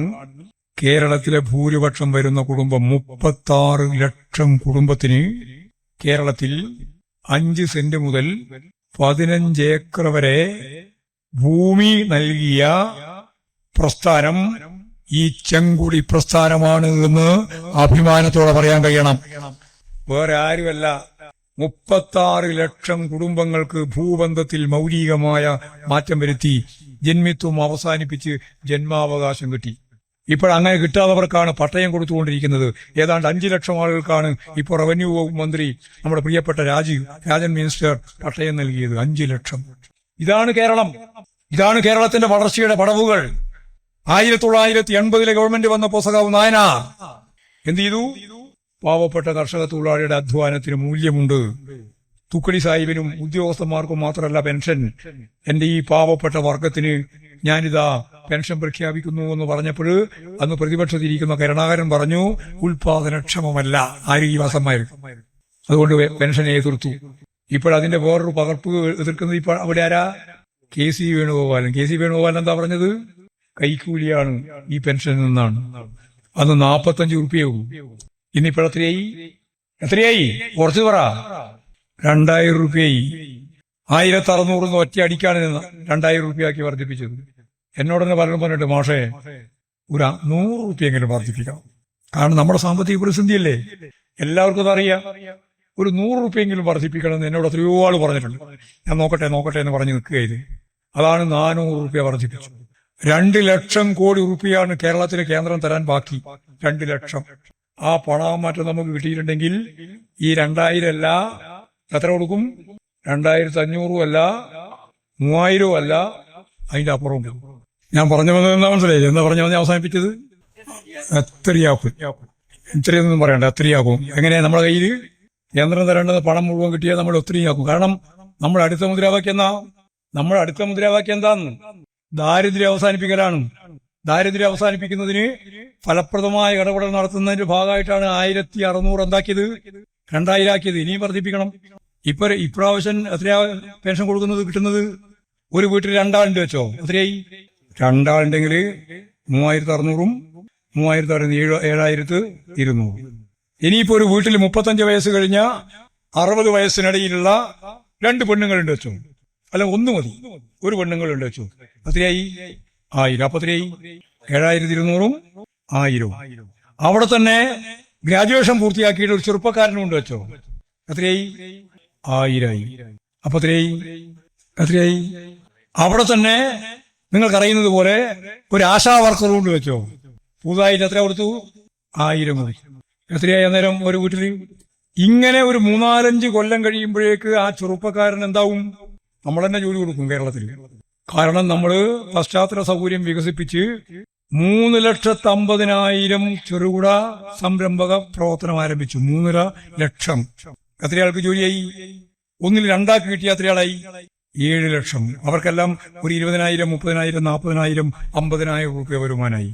കേരളത്തിലെ ഭൂരിപക്ഷം വരുന്ന കുടുംബം, 36 ലക്ഷം കുടുംബത്തിന് കേരളത്തിൽ 5 സെന്റ് മുതൽ 15 ഏക്കർ വരെ ഭൂമി നൽകിയ പ്രസ്ഥാനം ഈ ചെങ്കുടി പ്രസ്ഥാനമാണ് എന്ന് അഭിമാനത്തോടെ പറയാൻ കഴിയണം. വേറെ ആരുമല്ല. 36 ലക്ഷം കുടുംബങ്ങൾക്ക് ഭൂബന്ധത്തിൽ മൗലികമായ മാറ്റം വരുത്തി ജന്മിത്വം അവസാനിപ്പിച്ച് ജന്മാവകാശം കിട്ടി. ഇപ്പോഴങ്ങനെ കിട്ടാത്തവർക്കാണ് പട്ടയം കൊടുത്തുകൊണ്ടിരിക്കുന്നത്. ഏതാണ്ട് 5 ലക്ഷം ആളുകൾക്കാണ് ഇപ്പോൾ റവന്യൂ വകുപ്പ് മന്ത്രി നമ്മുടെ പ്രിയപ്പെട്ട രാജൻ മിനിസ്റ്റർ പട്ടയം നൽകിയത്. 5 ലക്ഷം. ഇതാണ് കേരളം. ഇതാണ് കേരളത്തിന്റെ വളർച്ചയുടെ പടവുകൾ. 1980 ഗവൺമെന്റ് വന്നപ്പോ സഖാവ് നായനാർ എന്ത് ചെയ്തു? പാവപ്പെട്ട കർഷക തൊഴിലാളിയുടെ അധ്വാനത്തിന് മൂല്യമുണ്ട്. തുക്കടി സാഹിബിനും ഉദ്യോഗസ്ഥന്മാർക്കും മാത്രമല്ല പെൻഷൻ. എന്റെ ഈ പാവപ്പെട്ട വർഗത്തിന് ഞാനിതാ പെൻഷൻ പ്രഖ്യാപിക്കുന്നു എന്ന് പറഞ്ഞപ്പോൾ അന്ന് പ്രതിപക്ഷത്തിരിക്കുന്ന കരുണാകരൻ പറഞ്ഞു, ഉൽപാദനക്ഷമമല്ല ഈ വാസന്മാർ, അതുകൊണ്ട് പെൻഷനെ എതിർത്തു. ഇപ്പോഴതിന്റെ വേറൊരു പകർപ്പ് എതിർക്കുന്നത് ഇപ്പോൾ അവിടെ ആരാ? KC വേണുഗോപാലൻ. എന്താ പറഞ്ഞത്? കൈക്കൂലിയാണ് ഈ പെൻഷൻ നിന്നാണ്. അന്ന് 45 ഉറുപ്പികയുള്ളൂ. ഇന്നിപ്പോഴെത്രയായി? കുറച്ച് പറ. 2000 ഉറുപ്പിയായി. 1600 ഒറ്റ അടിക്കാണ് 2000 ഉറുപ്പിയാക്കി വർദ്ധിപ്പിച്ചത്. എന്നോടന്നെ പലരും പറഞ്ഞിട്ട്, മാഷേ ഒരു 100 ഉറുപ്പിയെങ്കിലും വർദ്ധിപ്പിക്കണം. കാരണം നമ്മുടെ സാമ്പത്തിക പ്രതിസന്ധിയല്ലേ, എല്ലാവർക്കും അതറിയാം. ഒരു 100 ഉറുപ്പിയെങ്കിലും വർദ്ധിപ്പിക്കണം എന്ന് എന്നോട് എത്രയോ ആൾ പറഞ്ഞിട്ടുണ്ട്. ഞാൻ നോക്കട്ടെ എന്ന് പറഞ്ഞു നിൽക്കുകയത്. അതാണ് 400 ഉറുപ്പിക വർദ്ധിപ്പിച്ചു. 2 ലക്ഷം കോടി ഉറുപ്പിയാണ് കേരളത്തിലെ കേന്ദ്രം തരാൻ ബാക്കി. 2 ലക്ഷം. ആ പണമാറ്റം നമുക്ക് കിട്ടിയിട്ടുണ്ടെങ്കിൽ ഈ 2000 അല്ല, എത്ര കൊടുക്കും? 2500 അല്ല, 3000 അല്ല, അതിന്റെ അപ്പുറം. ഞാൻ പറഞ്ഞു വന്നത് എന്താ മനസ്സിലായില്ലേ? എന്താ പറഞ്ഞു വന്ന് അവസാനിപ്പിച്ചത്? എത്രയാക്കും? ഇത്രയൊന്നും പറയണ്ട, എത്രയാക്കും. എങ്ങനെ നമ്മുടെ കയ്യിൽ കേന്ദ്രം തരേണ്ടത് പണം മുഴുവൻ കിട്ടിയാൽ നമ്മൾ ഒത്തിരിയാക്കും. കാരണം നമ്മുടെ അടുത്ത മുദ്രാവാക്യം എന്താന്ന്? ദാരിദ്ര്യം അവസാനിപ്പിക്കലാണ്. ദാരിദ്ര്യം അവസാനിപ്പിക്കുന്നതിന് ഫലപ്രദമായ ഇടപെടൽ നടത്തുന്നതിന്റെ ഭാഗമായിട്ടാണ് 1600 എന്താക്കിയത്? 2000 ആക്കിയത്. ഇനിയും വർദ്ധിപ്പിക്കണം. ഇപ്രാവശ്യം എത്രയാ പെൻഷൻ കിട്ടുന്നത്? ഒരു വീട്ടിൽ 2 ആളുണ്ട് വെച്ചോ, എത്രയായി? 2 ആളുണ്ടെങ്കിൽ 3600ഉം 7200 ഇനിയിപ്പോ ഒരു വീട്ടിൽ 35 വയസ്സ് കഴിഞ്ഞ 60 വയസ്സിനിടയിലുള്ള 2 പെണ്ണുങ്ങളുണ്ട് വെച്ചോ, അല്ല 1 മതി, ഒരു പെണ്ണുങ്ങളുണ്ട് വെച്ചോ, എത്രയായി? 1000. അപ്പൊ എത്രയായി? 7200ഉം 1000ഉം. അവിടെ തന്നെ ഗ്രാജുവേഷൻ പൂർത്തിയാക്കിയിട്ട് ഒരു ചെറുപ്പക്കാരനുണ്ട് വെച്ചോ, എത്രയായി? 1000ആയി. അപ്പൊ എത്രയായി? അവിടെ തന്നെ നിങ്ങൾക്കറിയുന്നത് പോലെ ഒരു ആശാ വർക്കർ കൊണ്ട് വെച്ചോ, പുതുതായിട്ട് എത്ര കൊടുത്തു? 1000 മതി. എത്രയായി അന്നേരം ഒരു വീട്ടിൽ? ഇങ്ങനെ ഒരു 3-4 കൊല്ലം കഴിയുമ്പോഴേക്ക് ആ ചെറുപ്പക്കാരൻ എന്താവും? നമ്മൾ തന്നെ ജോലി കൊടുക്കും കേരളത്തിൽ. കാരണം നമ്മൾ പശ്ചാത്തല സൗകര്യം വികസിപ്പിച്ച് 3,50,000 ചെറുകിട സംരംഭക പ്രവർത്തനം ആരംഭിച്ചു. 3,00,000. എത്രയാൾക്ക് ജോലിയായി? ഒന്നിൽ 2 കിട്ടിയ എത്രയാളായി? 7 ലക്ഷം. അവർക്കെല്ലാം ഒരു 20,000, 30,000, 40,000, 50,000 രൂപ വരുമാനമായി.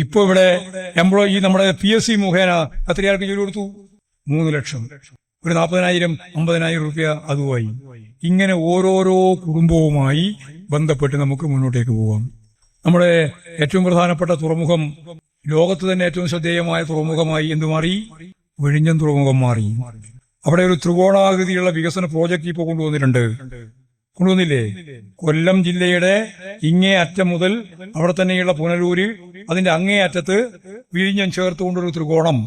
ഇപ്പൊ ഇവിടെ എംപ്ലോയി നമ്മുടെ PSC മുഖേന എത്രയാൾക്ക് ജോലി കൊടുത്തു? 3 ലക്ഷം. ഒരു 40,000, 50,000 രൂപ അതുമായി. ഇങ്ങനെ ഓരോരോ കുടുംബവുമായി ബന്ധപ്പെട്ട് നമുക്ക് മുന്നോട്ടേക്ക് പോകാം. നമ്മുടെ ഏറ്റവും പ്രധാനപ്പെട്ട തുറമുഖം, ലോകത്ത് തന്നെ ഏറ്റവും ശ്രദ്ധേയമായ തുറമുഖമായി എന്തു മാറി? വിഴിഞ്ഞം തുറമുഖം മാറി. അവിടെ ഒരു ത്രികോണാകൃതിയുള്ള വികസന പ്രോജക്റ്റ് ഇപ്പോൾ കൊണ്ടുവന്നില്ലേ? കൊല്ലം ജില്ലയുടെ ഇങ്ങേ അറ്റം മുതൽ അവിടെ തന്നെയുള്ള പുനലൂര്, അതിന്റെ അങ്ങേ അറ്റത്ത് വിഴിഞ്ഞം ചേർത്തുകൊണ്ടൊരു ത്രികോണം,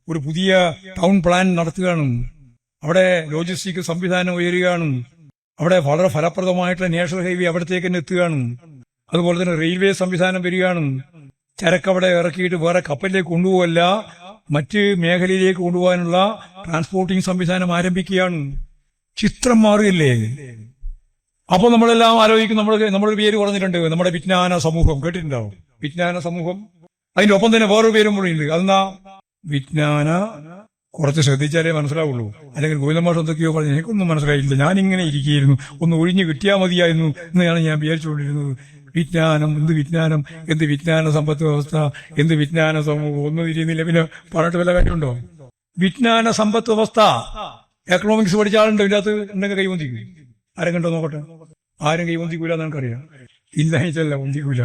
ഒരു പുതിയ ടൗൺ പ്ലാൻ നടത്തുകയാണ്. അവിടെ ലോജിസ്റ്റിക് സംവിധാനം ഉയരുകയാണ്. അവിടെ വളരെ ഫലപ്രദമായിട്ടുള്ള നാഷണൽ ഹൈവേ അവിടത്തേക്ക് തന്നെ എത്തുകയാണ്. അതുപോലെ തന്നെ റെയിൽവേ സംവിധാനം വരികയാണ്. ചരക്ക് അവിടെ ഇറക്കിയിട്ട് വേറെ കപ്പലിലേക്ക് കൊണ്ടുപോകല്ല, മറ്റ് മേഖലയിലേക്ക് കൊണ്ടുപോകാനുള്ള ട്രാൻസ്പോർട്ടിംഗ് സംവിധാനം ആരംഭിക്കുകയാണ്. ചിത്രം മാറുകയല്ലേ? അപ്പൊ നമ്മളെല്ലാം ആലോചിക്കും. നമ്മളൊരു പേര് പറഞ്ഞിട്ടുണ്ട്, നമ്മുടെ വിജ്ഞാന സമൂഹം. കേട്ടിട്ടുണ്ടാവും വിജ്ഞാന സമൂഹം. അതിന്റെ ഒപ്പം തന്നെ വേറൊരു പേരും കൂടി ഉണ്ട്. അതെന്നാ? വിജ്ഞാന. കുറച്ച് ശ്രദ്ധിച്ചാലേ മനസ്സിലാവുള്ളൂ. അല്ലെങ്കിൽ ഗോവിന്ദമാഷ് എന്തൊക്കെയോ പറഞ്ഞു, എനിക്കൊന്നും മനസ്സിലായില്ല. ഞാനിങ്ങനെ ഇരിക്കുകയായിരുന്നു, ഒന്ന് ഒഴിഞ്ഞു കിട്ടിയാൽ മതിയായിരുന്നു എന്നാണ് ഞാൻ വിചാരിച്ചുകൊണ്ടിരുന്നത്. വിജ്ഞാനം, എന്ത് വിജ്ഞാന സമ്പത്ത് വ്യവസ്ഥ, എന്ത് വിജ്ഞാന സമൂഹം, ഒന്നും തിരിയുന്നില്ല. പിന്നെ പറഞ്ഞിട്ട് വല്ല കാര്യമുണ്ടോ? വിജ്ഞാന സമ്പത്ത് വ്യവസ്ഥ. എക്കണോമിക്സ് പഠിച്ച ആളുണ്ടോ ഇതിനകത്ത്? ഉണ്ടെങ്കിൽ കൈവന്തിക്കും. ആരും കണ്ടോ നോക്കട്ടെ. ആരും കൈവന്തിക്കൂല എന്ന് എനിക്കറിയാം. ഇല്ല ഒന്തിക്കൂല.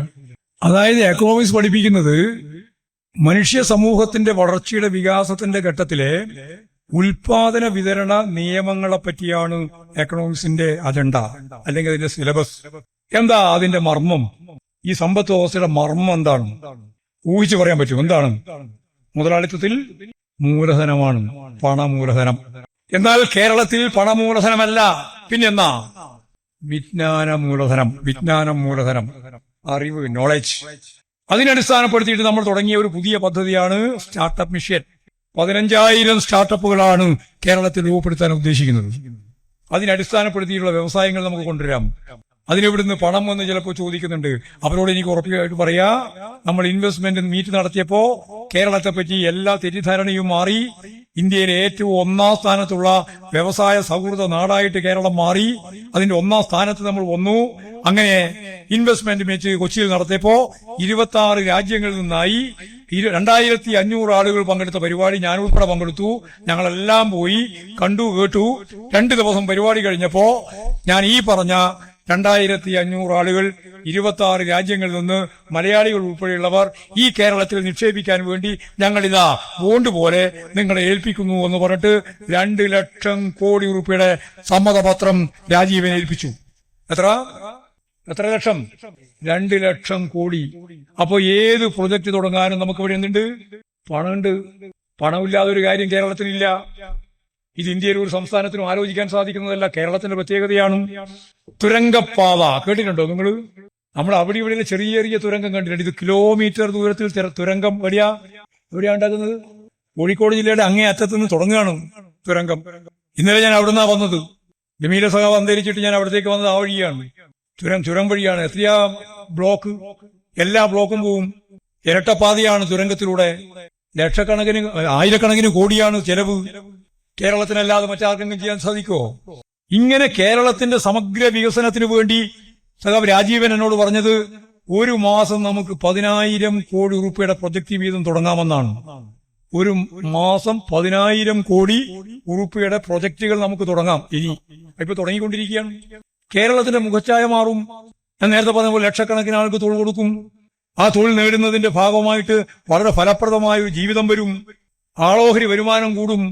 അതായത് എക്കണോമിക്സ് പഠിപ്പിക്കുന്നത് മനുഷ്യ സമൂഹത്തിന്റെ വളർച്ചയുടെ വികാസത്തിന്റെ ഘട്ടത്തിലെ ഉൽപാദന വിതരണ നിയമങ്ങളെ പറ്റിയാണ് എക്കണോമിക്സിന്റെ അജണ്ട, അല്ലെങ്കിൽ അതിന്റെ സിലബസ്. എന്താ അതിന്റെ മർമ്മം? ഈ സമ്പത്ത് വ്യവസ്ഥയുടെ മർമ്മം എന്താണ്? ഊഹിച്ചു പറയാൻ പറ്റും. എന്താണ്? മുതലാളിത്തത്തിൽ മൂലധനമാണ്, പണമൂലധനം. എന്നാൽ കേരളത്തിൽ പണമൂലധനമല്ല, പിന്നെന്നാ? വിജ്ഞാനം മൂലധനം, അറിവ്, നോളജ്. അതിനടിസ്ഥാനപ്പെടുത്തിയിട്ട് നമ്മൾ തുടങ്ങിയ ഒരു പുതിയ പദ്ധതിയാണ് സ്റ്റാർട്ടപ്പ് മിഷൻ. 15,000 സ്റ്റാർട്ടപ്പുകളാണ് കേരളത്തിൽ രൂപപ്പെടുത്താൻ ഉദ്ദേശിക്കുന്നത്. അതിനടിസ്ഥാനപ്പെടുത്തിയിട്ടുള്ള വ്യവസായങ്ങൾ നമുക്ക് കൊണ്ടുവരാം. അതിനെവിടുന്ന് പണം എന്ന് ചിലപ്പോൾ ചോദിക്കുന്നുണ്ട്. അവരോട് എനിക്ക് ഉറപ്പായിട്ട് പറയാ, നമ്മൾ ഇൻവെസ്റ്റ്മെന്റ് മീറ്റ് നടത്തിയപ്പോ കേരളത്തെ പറ്റി എല്ലാ തെറ്റിദ്ധാരണയും മാറി. ഇന്ത്യയിലെ ഏറ്റവും 1-ാം സ്ഥാനത്തുള്ള വ്യവസായ സൗഹൃദ നാടായിട്ട് കേരളം മാറി. അതിന്റെ 1-ാം സ്ഥാനത്ത് നമ്മൾ വന്നു. അങ്ങനെ ഇൻവെസ്റ്റ്മെന്റ് മീറ്റ് കൊച്ചിയിൽ നടത്തിയപ്പോ 26 രാജ്യങ്ങളിൽ നിന്നായി 2,500 ആളുകൾ പങ്കെടുത്ത പരിപാടി ഞാൻ ഉൾപ്പെടെ പങ്കെടുത്തു. ഞങ്ങളെല്ലാം പോയി കണ്ടു, കേട്ടു. 2 ദിവസം പരിപാടി കഴിഞ്ഞപ്പോ ഞാൻ ഈ പറഞ്ഞ 2,500 ആളുകൾ 26 രാജ്യങ്ങളിൽ നിന്ന് മലയാളികൾ ഉൾപ്പെടെയുള്ളവർ ഈ കേരളത്തിൽ നിക്ഷേപിക്കാൻ വേണ്ടി ഞങ്ങളിതാ ബോണ്ട് പോലെ നിങ്ങളെ ഏൽപ്പിക്കുന്നു എന്ന് പറഞ്ഞിട്ട് 2 ലക്ഷം കോടി രൂപയുടെ സമ്മതപത്രം രാജീവനെ ഏൽപ്പിച്ചു. എത്ര ലക്ഷം? 2 ലക്ഷം കോടി. അപ്പൊ ഏത് പ്രൊജക്ട് തുടങ്ങാനും നമുക്ക് ഇവിടെ എന്തുണ്ട്? പണമുണ്ട്. പണമില്ലാതെ ഒരു കാര്യം കേരളത്തിലില്ല. ഇത് ഇന്ത്യയിലെ ഒരു സംസ്ഥാനത്തിനും ആലോചിക്കാൻ സാധിക്കുന്നതല്ല. കേരളത്തിന്റെ പ്രത്യേകതയാണ്. തുരങ്കപ്പാത കേട്ടിട്ടുണ്ടോ നിങ്ങൾ? നമ്മൾ അവിടെ ഇവിടെ ചെറിയ തുരങ്കം കണ്ടിട്ടുണ്ട്. ഇത് കിലോമീറ്റർ ദൂരത്തിൽ തുരങ്കം. എവിടെയാ ഉണ്ടാക്കുന്നത്? കോഴിക്കോട് ജില്ലയുടെ അങ്ങേ അറ്റത്തുനിന്ന് തുടങ്ങുകയാണ് തുരങ്കം. ഇന്നലെ ഞാൻ അവിടുന്നാ വന്നത്. ജമീല സഖാവ് അന്തരിച്ചിട്ട് ഞാൻ അവിടത്തേക്ക് വന്നത് ആ വഴിയാണ്. ചുരം വഴിയാണ്. എത്രയാ ബ്ലോക്ക്? എല്ലാ ബ്ലോക്കും പോവും. ഇരട്ടപ്പാതയാണ് തുരങ്കത്തിലൂടെ. ലക്ഷക്കണക്കിന്, ആയിരക്കണക്കിന് കോടിയാണ് ചെലവ്. കേരളത്തിനല്ലാതെ മറ്റാർക്കെങ്കിലും ചെയ്യാൻ സാധിക്കുമോ? ഇങ്ങനെ കേരളത്തിന്റെ സമഗ്ര വികസനത്തിന് വേണ്ടി സഖാവ് രാജീവൻ എന്നോട് പറഞ്ഞത്, ഒരു മാസം നമുക്ക് 10,000 കോടി രൂപയുടെ പ്രൊജക്ട് വീതം തുടങ്ങാമെന്നാണ്. ഒരു മാസം 10,000 കോടി രൂപയുടെ പ്രൊജക്ടുകൾ നമുക്ക് തുടങ്ങാം. ഇപ്പൊ തുടങ്ങിക്കൊണ്ടിരിക്കുകയാണ്. കേരളത്തിന്റെ മുഖച്ഛായ മാറും. ഞാൻ നേരത്തെ പറഞ്ഞ പോലെ ലക്ഷക്കണക്കിന് ആൾക്ക് തൊഴിൽ കൊടുക്കും. ആ തൊഴിൽ നേടുന്നതിന്റെ ഭാഗമായിട്ട് വളരെ ഫലപ്രദമായ ഒരു ജീവിതം വരും. ആളോഹരി വരുമാനം കൂടും.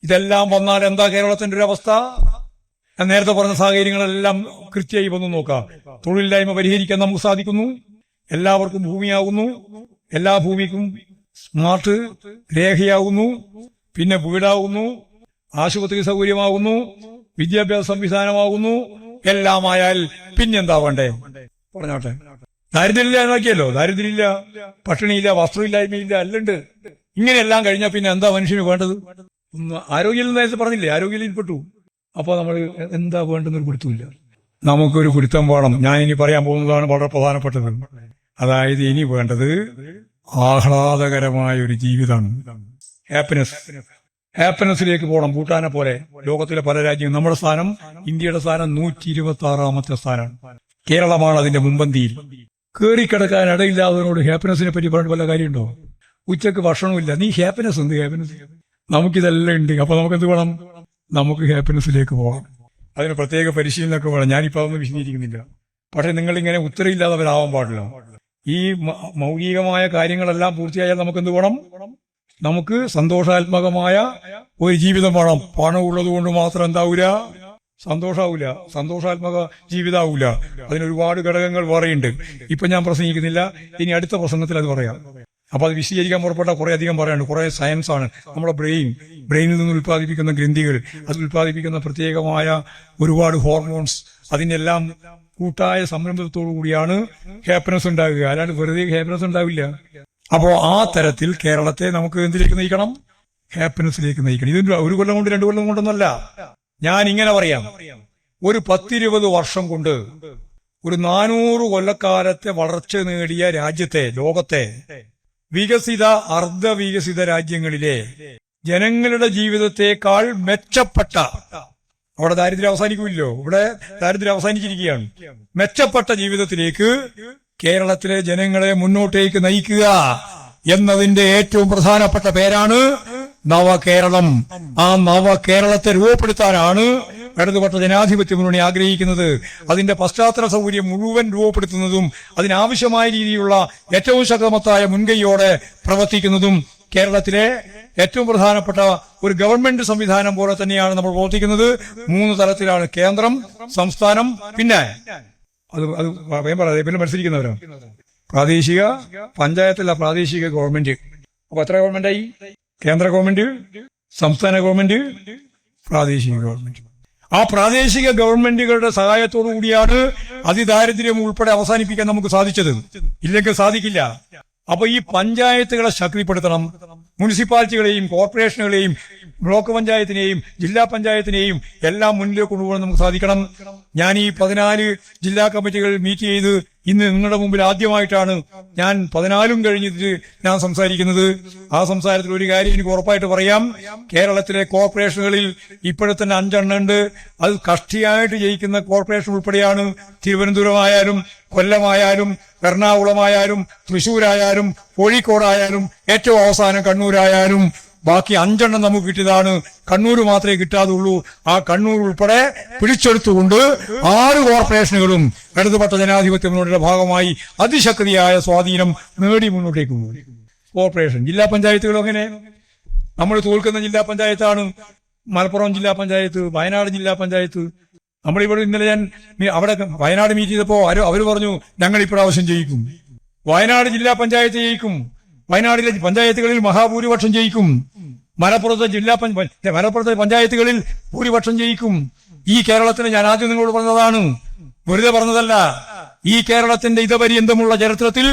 ഇതെല്ലാം വന്നാൽ എന്താ കേരളത്തിന്റെ ഒരു അവസ്ഥ? ഞാൻ നേരത്തെ പറഞ്ഞ സാഹചര്യങ്ങളെല്ലാം കൃത്യമായി വന്നു നോക്കാം. തൊഴിലില്ലായ്മ പരിഹരിക്കാൻ നമുക്ക് സാധിക്കുന്നു. എല്ലാവർക്കും ഭൂമിയാകുന്നു. എല്ലാ ഭൂമിക്കും സ്മാർട്ട് രേഖയാകുന്നു. പിന്നെ വീടാകുന്നു. ആശുപത്രി സൗകര്യമാകുന്നു. വിദ്യാഭ്യാസ സംവിധാനമാകുന്നു. എല്ലാമായാൽ പിന്നെന്താ വേണ്ടേ? പറഞ്ഞോട്ടെ. ദാരിദ്ര്യമില്ല എന്നാക്കിയല്ലോ. ദാരിദ്ര്യമില്ല, പട്ടിണിയില്ല, വസ്ത്രമില്ലായ്മയില്ല, അല്ലുണ്ട്. ഇങ്ങനെയെല്ലാം കഴിഞ്ഞാൽ പിന്നെ എന്താ മനുഷ്യന് വേണ്ടത്? ആരോഗ്യം നേരത്തെ പറഞ്ഞില്ലേ, ആരോഗ്യത്തിൽ പെട്ടു. അപ്പോൾ നമ്മൾ എന്താ വേണ്ടെന്നൊരു പിടുത്തമില്ല. നമുക്കൊരു പിടുത്തം വേണം. ഞാൻ ഇനി പറയാൻ പോകുന്നതാണ് വളരെ പ്രധാനപ്പെട്ടത്. അതായത് ഇനി വേണ്ടത് ആഹ്ലാദകരമായ ഒരു ജീവിതമാണ്. ഹാപ്പിനെസ്സിലേക്ക് പോകണം. ഭൂട്ടാനെ പോലെ ലോകത്തിലെ പല രാജ്യങ്ങളും. നമ്മുടെ സ്ഥാനം, ഇന്ത്യയുടെ സ്ഥാനം 126ാമത്തെ സ്ഥാനമാണ്. കേരളമാണ് അതിന്റെ മുൻപന്തിയിൽ. കയറിക്കിടക്കാൻ ഇടയില്ലാത്തതിനോട് ഹാപ്പിനെസ്സിനെ പറ്റി പറഞ്ഞിട്ട് വല്ല കാര്യമുണ്ടോ? ഉച്ചക്ക് ഭക്ഷണമില്ല, നീ ഹാപ്പിനെസ് എന്ത് ഹാപ്പിനെസ്? നമുക്കിതെല്ലാം ഉണ്ട്. അപ്പൊ നമുക്കെന്ത് വേണം? നമുക്ക് ഹാപ്പിനെസ്സിലേക്ക് പോകാം. അതിന് പ്രത്യേക പരിശീലനമൊക്കെ വേണം. ഞാനിപ്പോൾ അതൊന്നും വിശദീകരിക്കുന്നില്ല. പക്ഷെ നിങ്ങളിങ്ങനെ ഉത്തരവില്ലാത്തവരാവാൻ പാടില്ല. ഈ മൗലികമായ കാര്യങ്ങളെല്ലാം പൂർത്തിയായാൽ നമുക്കെന്ത് വേണം? നമുക്ക് സന്തോഷാത്മകമായ ഒരു ജീവിതം വേണം. പണം ഉള്ളത് കൊണ്ട് മാത്രം എന്താവൂല? സന്തോഷാവൂല. സന്തോഷാത്മക ജീവിതമാവൂല. അതിനൊരുപാട് ഘടകങ്ങൾ വേറെയുണ്ട്. ഇപ്പൊ ഞാൻ പ്രസംഗിക്കുന്നില്ല, ഇനി അടുത്ത പ്രസംഗത്തിൽ അത് പറയാം. അപ്പൊ അത് വിശദീകരിക്കാൻ പുറപ്പെട്ട കുറെ അധികം പറയാനുണ്ട്. കുറെ സയൻസ് ആണ്. നമ്മുടെ ബ്രെയിനിൽ നിന്ന് ഉൽപ്പാദിപ്പിക്കുന്ന ഗ്രന്ഥികൾ, അത് ഉൽപ്പാദിപ്പിക്കുന്ന പ്രത്യേകമായ ഒരുപാട് ഹോർമോൺസ്, അതിനെല്ലാം കൂട്ടായ സംരംഭത്തോടു കൂടിയാണ് ഹാപ്പിനെസ് ഉണ്ടാകുക. അല്ലാണ്ട് വെറുതെ ഹാപ്പിനെസ് ഉണ്ടാവില്ല. അപ്പോ ആ തരത്തിൽ കേരളത്തെ നമുക്ക് എന്തിലേക്ക് നയിക്കണം? ഹാപ്പിനെസ്സിലേക്ക് നയിക്കണം. ഇത് 1 കൊല്ലം കൊണ്ട് 2 കൊല്ലം കൊണ്ടൊന്നല്ല. ഞാൻ ഇങ്ങനെ പറയാം, ഒരു 10-20 വർഷം കൊണ്ട് ഒരു 400 കൊല്ലക്കാലത്തെ വളർച്ച നേടിയ രാജ്യത്തെ, ലോകത്തെ വികസിത അർദ്ധവികസിത രാജ്യങ്ങളിലെ ജനങ്ങളുടെ ജീവിതത്തെക്കാൾ മെച്ചപ്പെട്ട, അവിടെ ദാരിദ്ര്യം അവസാനിക്കുമല്ലോ, ഇവിടെ ദാരിദ്ര്യം അവസാനിച്ചിരിക്കുകയാണ്, മെച്ചപ്പെട്ട ജീവിതത്തിലേക്ക് കേരളത്തിലെ ജനങ്ങളെ മുന്നോട്ടേക്ക് നയിക്കുക എന്നതിന്റെ ഏറ്റവും പ്രധാനപ്പെട്ട പേരാണ് നവകേരളം. ആ നവകേരളത്തെ രൂപപ്പെടുത്താനാണ് ഇടതുപക്ഷ ജനാധിപത്യ മുന്നണി ആഗ്രഹിക്കുന്നത്. അതിന്റെ പശ്ചാത്തല സൗകര്യം മുഴുവൻ രൂപപ്പെടുത്തുന്നതും അതിനാവശ്യമായ രീതിയിലുള്ള ഏറ്റവും ശക്തമത്തായ മുൻകൈയോടെ പ്രവർത്തിക്കുന്നതും കേരളത്തിലെ ഏറ്റവും പ്രധാനപ്പെട്ട ഒരു ഗവൺമെന്റ് സംവിധാനം പോലെ തന്നെയാണ് നമ്മൾ പ്രവർത്തിക്കുന്നത്. 3 തലത്തിലാണ്: കേന്ദ്രം, സംസ്ഥാനം, പിന്നെ പിന്നെ മത്സരിക്കുന്നവരോ പ്രാദേശിക പഞ്ചായത്തല്ല, പ്രാദേശിക ഗവൺമെന്റ്. അപ്പൊ എത്ര ഗവൺമെന്റായി? കേന്ദ്ര ഗവൺമെന്റ്, സംസ്ഥാന ഗവൺമെന്റ്, പ്രാദേശിക ഗവൺമെന്റ്. ആ പ്രാദേശിക ഗവൺമെന്റുകളുടെ സഹായത്തോടു കൂടിയാണ് അതിദാരിദ്ര്യം ഉൾപ്പെടെ അവസാനിപ്പിക്കാൻ നമുക്ക് സാധിച്ചത്. ഇല്ലെങ്കിൽ സാധിക്കില്ല. അപ്പൊ ഈ പഞ്ചായത്തുകളെ ശക്തിപ്പെടുത്തണം. മുനിസിപ്പാലിറ്റികളെയും കോർപ്പറേഷനുകളെയും ബ്ലോക്ക് പഞ്ചായത്തിനെയും ജില്ലാ പഞ്ചായത്തിനെയും എല്ലാം മുന്നിലേക്ക് കൊണ്ടുപോകാൻ നമുക്ക് സാധിക്കണം. ഞാൻ ഈ 14 ജില്ലാ കമ്മിറ്റികൾ മീറ്റ് ചെയ്ത് ഇന്ന് നിങ്ങളുടെ മുമ്പിൽ ആദ്യമായിട്ടാണ് ഞാൻ 14 കഴിഞ്ഞിട്ട് ഞാൻ സംസാരിക്കുന്നത്. ആ സംസാരത്തിൽ ഒരു കാര്യം എനിക്ക് ഉറപ്പായിട്ട് പറയാം. കേരളത്തിലെ കോർപ്പറേഷനുകളിൽ ഇപ്പോഴത്തെ 5 എണ്ണം ഉണ്ട്. അത് കഷ്ടിയായിട്ട് ജയിക്കുന്ന കോർപ്പറേഷൻ ഉൾപ്പെടെയാണ്. തിരുവനന്തപുരമായാലും കൊല്ലമായാലും എറണാകുളമായാലും തൃശ്ശൂരായാലും കോഴിക്കോടായാലും ഏറ്റവും അവസാനം കണ്ണൂരായാലും ബാക്കി 5 എണ്ണം നമുക്ക് കിട്ടിയതാണ്. കണ്ണൂർ മാത്രമേ കിട്ടാതുള്ളൂ. ആ കണ്ണൂർ ഉൾപ്പെടെ പിടിച്ചെടുത്തുകൊണ്ട് 6 കോർപ്പറേഷനുകളും ഇടതുപക്ഷ ജനാധിപത്യ മുന്നണിയുടെ ഭാഗമായി അതിശക്തിയായ സ്വാധീനം നേടി മുന്നോട്ടേക്ക് പോകും. കോർപ്പറേഷൻ, ജില്ലാ പഞ്ചായത്തുകളും അങ്ങനെ. നമ്മൾ തോൽക്കുന്ന ജില്ലാ പഞ്ചായത്താണ് മലപ്പുറം ജില്ലാ പഞ്ചായത്ത്, വയനാട് ജില്ലാ പഞ്ചായത്ത്. നമ്മളിവിടെ ഇന്നലെ ഞാൻ അവിടെ വയനാട് മീറ്റ് ചെയ്തപ്പോ അവര് പറഞ്ഞു ഞങ്ങൾ ഇപ്രാവശ്യം ജയിക്കും. വയനാട് ജില്ലാ പഞ്ചായത്ത് ജയിക്കും. വയനാട്ടിലെ പഞ്ചായത്തുകളിൽ മഹാഭൂരിപക്ഷം ജയിക്കും. മലപ്പുറത്തെ പഞ്ചായത്തുകളിൽ ഭൂരിപക്ഷം ജയിക്കും. ഈ കേരളത്തിന് ഞാൻ ആദ്യം നിങ്ങളോട് പറഞ്ഞതാണ്, വെറുതെ പറഞ്ഞതല്ല. ഈ കേരളത്തിന്റെ ഇതപര്യന്തമുള്ള ചരിത്രത്തിൽ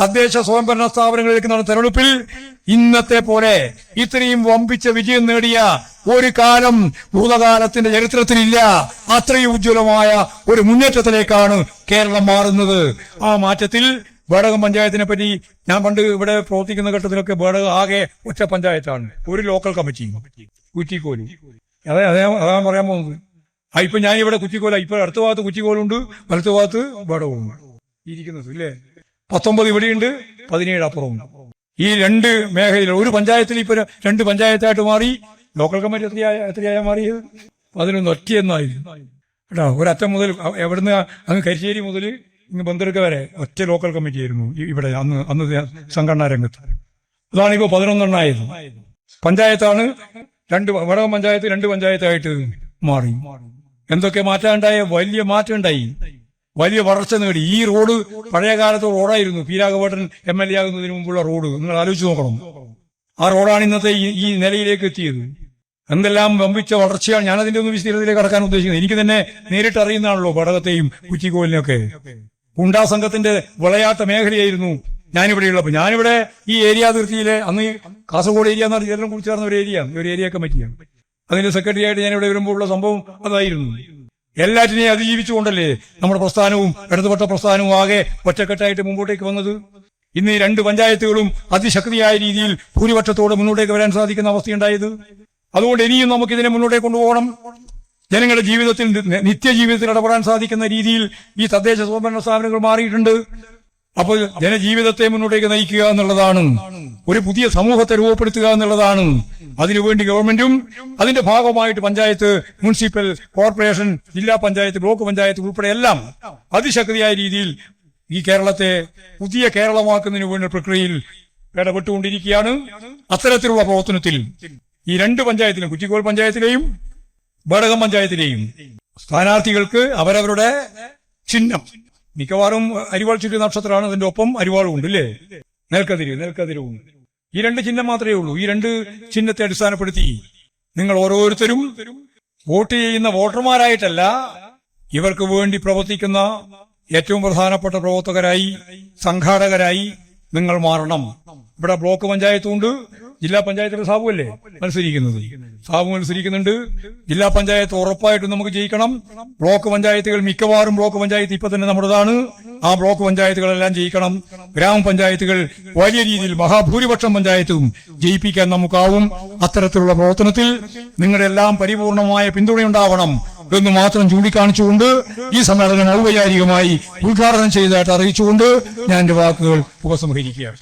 തദ്ദേശ സ്വയംഭരണ സ്ഥാപനങ്ങളിലേക്ക് നടന്ന തെരഞ്ഞെടുപ്പിൽ ഇന്നത്തെ പോലെ ഇത്രയും വമ്പിച്ച വിജയം നേടിയ ഒരു കാലം ഭൂതകാലത്തിന്റെ ചരിത്രത്തിലില്ല. അത്രയും ഉജ്ജ്വലമായ ഒരു മുന്നേറ്റത്തിലേക്കാണ് കേരളം മാറുന്നത്. ആ മാറ്റത്തിൽ ബേഡകം പഞ്ചായത്തിനെ പറ്റി ഞാൻ പണ്ട് ഇവിടെ പ്രവർത്തിക്കുന്ന ഘട്ടത്തിലൊക്കെ ബേഡകം ആകെ ഒറ്റ പഞ്ചായത്താണ്, ഒരു ലോക്കൽ കമ്മിറ്റി, കുറ്റിക്കോല്. അതാണ് പറയാൻ പോകുന്നത്. ഇപ്പൊ ഞാൻ ഇവിടെ കുറ്റിക്കോല, ഇപ്പൊ അടുത്ത ഭാഗത്ത് കുറ്റിക്കോലുണ്ട്, വലത്ത് ഭാഗത്ത് ബേഡകവും ഇരിക്കുന്നത് ഇല്ലേ. 19 ഇവിടെയുണ്ട്, 17 അപ്പുറവും. ഈ 2 മേഖലയിൽ ഒരു പഞ്ചായത്തിൽ ഇപ്പൊ 2 പഞ്ചായത്തായിട്ട് മാറി. ലോക്കൽ കമ്മിറ്റി എത്രയായ മാറിയത്? 11 ഒറ്റയെന്നായിരുന്നു കേട്ടോ. ഒരറ്റം മുതൽ എവിടുന്ന് അങ്ങ് കരിശ്ശേരി മുതൽ ഇന്ന് ബന്ദർക്ക് വരെ ഒറ്റ ലോക്കൽ കമ്മിറ്റി ആയിരുന്നു ഇവിടെ അന്ന് സംഘടനാ രംഗത്ത്. അതാണിപ്പോ 11 എണ്ണായത്. പഞ്ചായത്താണ് 2 വടകം പഞ്ചായത്ത് 2 പഞ്ചായത്തായിട്ട് മാറി. എന്തൊക്കെ മാറ്റം ഉണ്ടായ? വലിയ മാറ്റം ഉണ്ടായി, വലിയ വളർച്ച നേടി. ഈ റോഡ് പഴയ കാലത്ത് റോഡായിരുന്നു. പീരാഗവേട്ടൻ MLA ആകുന്നതിന് മുമ്പുള്ള റോഡ് നിങ്ങൾ ആലോചിച്ച് നോക്കണം. ആ റോഡാണ് ഇന്നത്തെ ഈ നിലയിലേക്ക് എത്തിയത്. എന്തെല്ലാം വമ്പിച്ച വളർച്ചയാണ്. ഞാനതിന്റെ ഒന്നും വിശദീകരണത്തിലേക്ക് കടക്കാൻ ഉദ്ദേശിക്കുന്നത്. എനിക്ക് തന്നെ നേരിട്ട് അറിയുന്നതാണല്ലോ ബേഡകത്തെയും കുറ്റിക്കോലിനെയൊക്കെ. ഗുണ്ടാ സംഘത്തിന്റെ വിളയാട്ട മേഖലയായിരുന്നു ഞാനിവിടെ ഈ ഏരിയ അതിർത്തിയിലെ അന്ന് കാസർഗോഡ് ഏരിയ എന്ന് പറഞ്ഞാൽ കൂടി ചേർന്ന ഒരു ഏരിയ കമ്മിറ്റിയാണ്. അതിന്റെ സെക്രട്ടറി ആയിട്ട് ഞാനിവിടെ വരുമ്പോൾ ഉള്ള സംഭവം അതായിരുന്നു. എല്ലാറ്റിനെയും അതിജീവിച്ചുകൊണ്ടല്ലേ നമ്മുടെ പ്രസ്ഥാനവും ഇടതുപക്ഷ പ്രസ്ഥാനവും ആകെ ഒറ്റക്കെട്ടായിട്ട് മുമ്പോട്ടേക്ക് വന്നത്. ഇന്ന് ഈ 2 പഞ്ചായത്തുകളും അതിശക്തിയായ രീതിയിൽ ഭൂരിപക്ഷത്തോടെ മുന്നോട്ടേക്ക് വരാൻ സാധിക്കുന്ന അവസ്ഥയുണ്ടായത്. അതുകൊണ്ട് ഇനിയും നമുക്കിതിനെ മുന്നോട്ടേക്ക് കൊണ്ടുപോകണം. ജനങ്ങളുടെ ജീവിതത്തിൽ, നിത്യജീവിതത്തിൽ ഇടപെടാൻ സാധിക്കുന്ന രീതിയിൽ ഈ തദ്ദേശ സ്വയംഭരണ സ്ഥാപനങ്ങൾ മാറിയിട്ടുണ്ട്. അപ്പോൾ ജനജീവിതത്തെ മുന്നോട്ടേക്ക് നയിക്കുക എന്നുള്ളതാണ്, ഒരു പുതിയ സമൂഹത്തെ രൂപപ്പെടുത്തുക എന്നുള്ളതാണ്. അതിനുവേണ്ടി ഗവൺമെന്റും അതിന്റെ ഭാഗമായിട്ട് പഞ്ചായത്ത്, മുനിസിപ്പൽ കോർപ്പറേഷൻ, ജില്ലാ പഞ്ചായത്ത്, ബ്ലോക്ക് പഞ്ചായത്ത് ഉൾപ്പെടെ എല്ലാം അതിശക്തിയായ രീതിയിൽ ഈ കേരളത്തെ പുതിയ കേരളമാക്കുന്നതിന് വേണ്ട പ്രക്രിയയിൽ ഇടപെട്ടുകൊണ്ടിരിക്കുകയാണ്. അത്തരത്തിലുള്ള പ്രവർത്തനത്തിൽ ഈ 2 പഞ്ചായത്തിലും, കുറ്റിക്കോൽ പഞ്ചായത്തിലെയും ബടകം പഞ്ചായത്തിലെയും സ്ഥാനാർത്ഥികൾക്ക് അവരവരുടെ ചിഹ്നം, മിക്കവാറും അരിവാൾ ചുറ്റി നക്ഷത്രമാണ്, അതിന്റെ ഒപ്പം അരിവാളും ഉണ്ട് അല്ലേ, നെൽക്കതിരും. ഈ 2 ചിഹ്നം മാത്രമേ ഉള്ളൂ. ഈ 2 ചിഹ്നത്തെ അടിസ്ഥാനപ്പെടുത്തി നിങ്ങൾ ഓരോരുത്തരും വോട്ട് ചെയ്യുന്ന വോട്ടർമാരായിട്ടല്ല, ഇവർക്ക് വേണ്ടി പ്രവർത്തിക്കുന്ന ഏറ്റവും പ്രധാനപ്പെട്ട പ്രവർത്തകരായി, സംഘാടകരായി നിങ്ങൾ മാറണം. ഇവിടെ ബ്ലോക്ക് പഞ്ചായത്തുണ്ട്, ജില്ലാ പഞ്ചായത്തിലെ സാബു അല്ലേ മത്സരിക്കുന്നത്, സാബു മത്സരിക്കുന്നുണ്ട്. ജില്ലാ പഞ്ചായത്ത് ഉറപ്പായിട്ടും നമുക്ക് ജയിക്കണം. ബ്ലോക്ക് പഞ്ചായത്തുകൾ, മിക്കവാറും ബ്ലോക്ക് പഞ്ചായത്ത് ഇപ്പൊ തന്നെ നമ്മുടേതാണ്, ആ ബ്ലോക്ക് പഞ്ചായത്തുകളെല്ലാം ജയിക്കണം. ഗ്രാമപഞ്ചായത്തുകൾ വലിയ രീതിയിൽ മഹാഭൂരിപക്ഷം പഞ്ചായത്തും ജയിപ്പിക്കാൻ നമുക്കാവും. അത്തരത്തിലുള്ള പ്രവർത്തനത്തിൽ നിങ്ങളുടെ എല്ലാം പരിപൂർണമായ പിന്തുണയുണ്ടാവണം എന്ന് മാത്രം ചൂണ്ടിക്കാണിച്ചുകൊണ്ട് ഈ സമ്മേളനം ഔപചാരികമായി ഉദ്ഘാടനം ചെയ്തതായിട്ട് അറിയിച്ചുകൊണ്ട് ഞാൻ എന്റെ വാക്കുകൾ ഉപസംഹരിക്കുകയാണ്.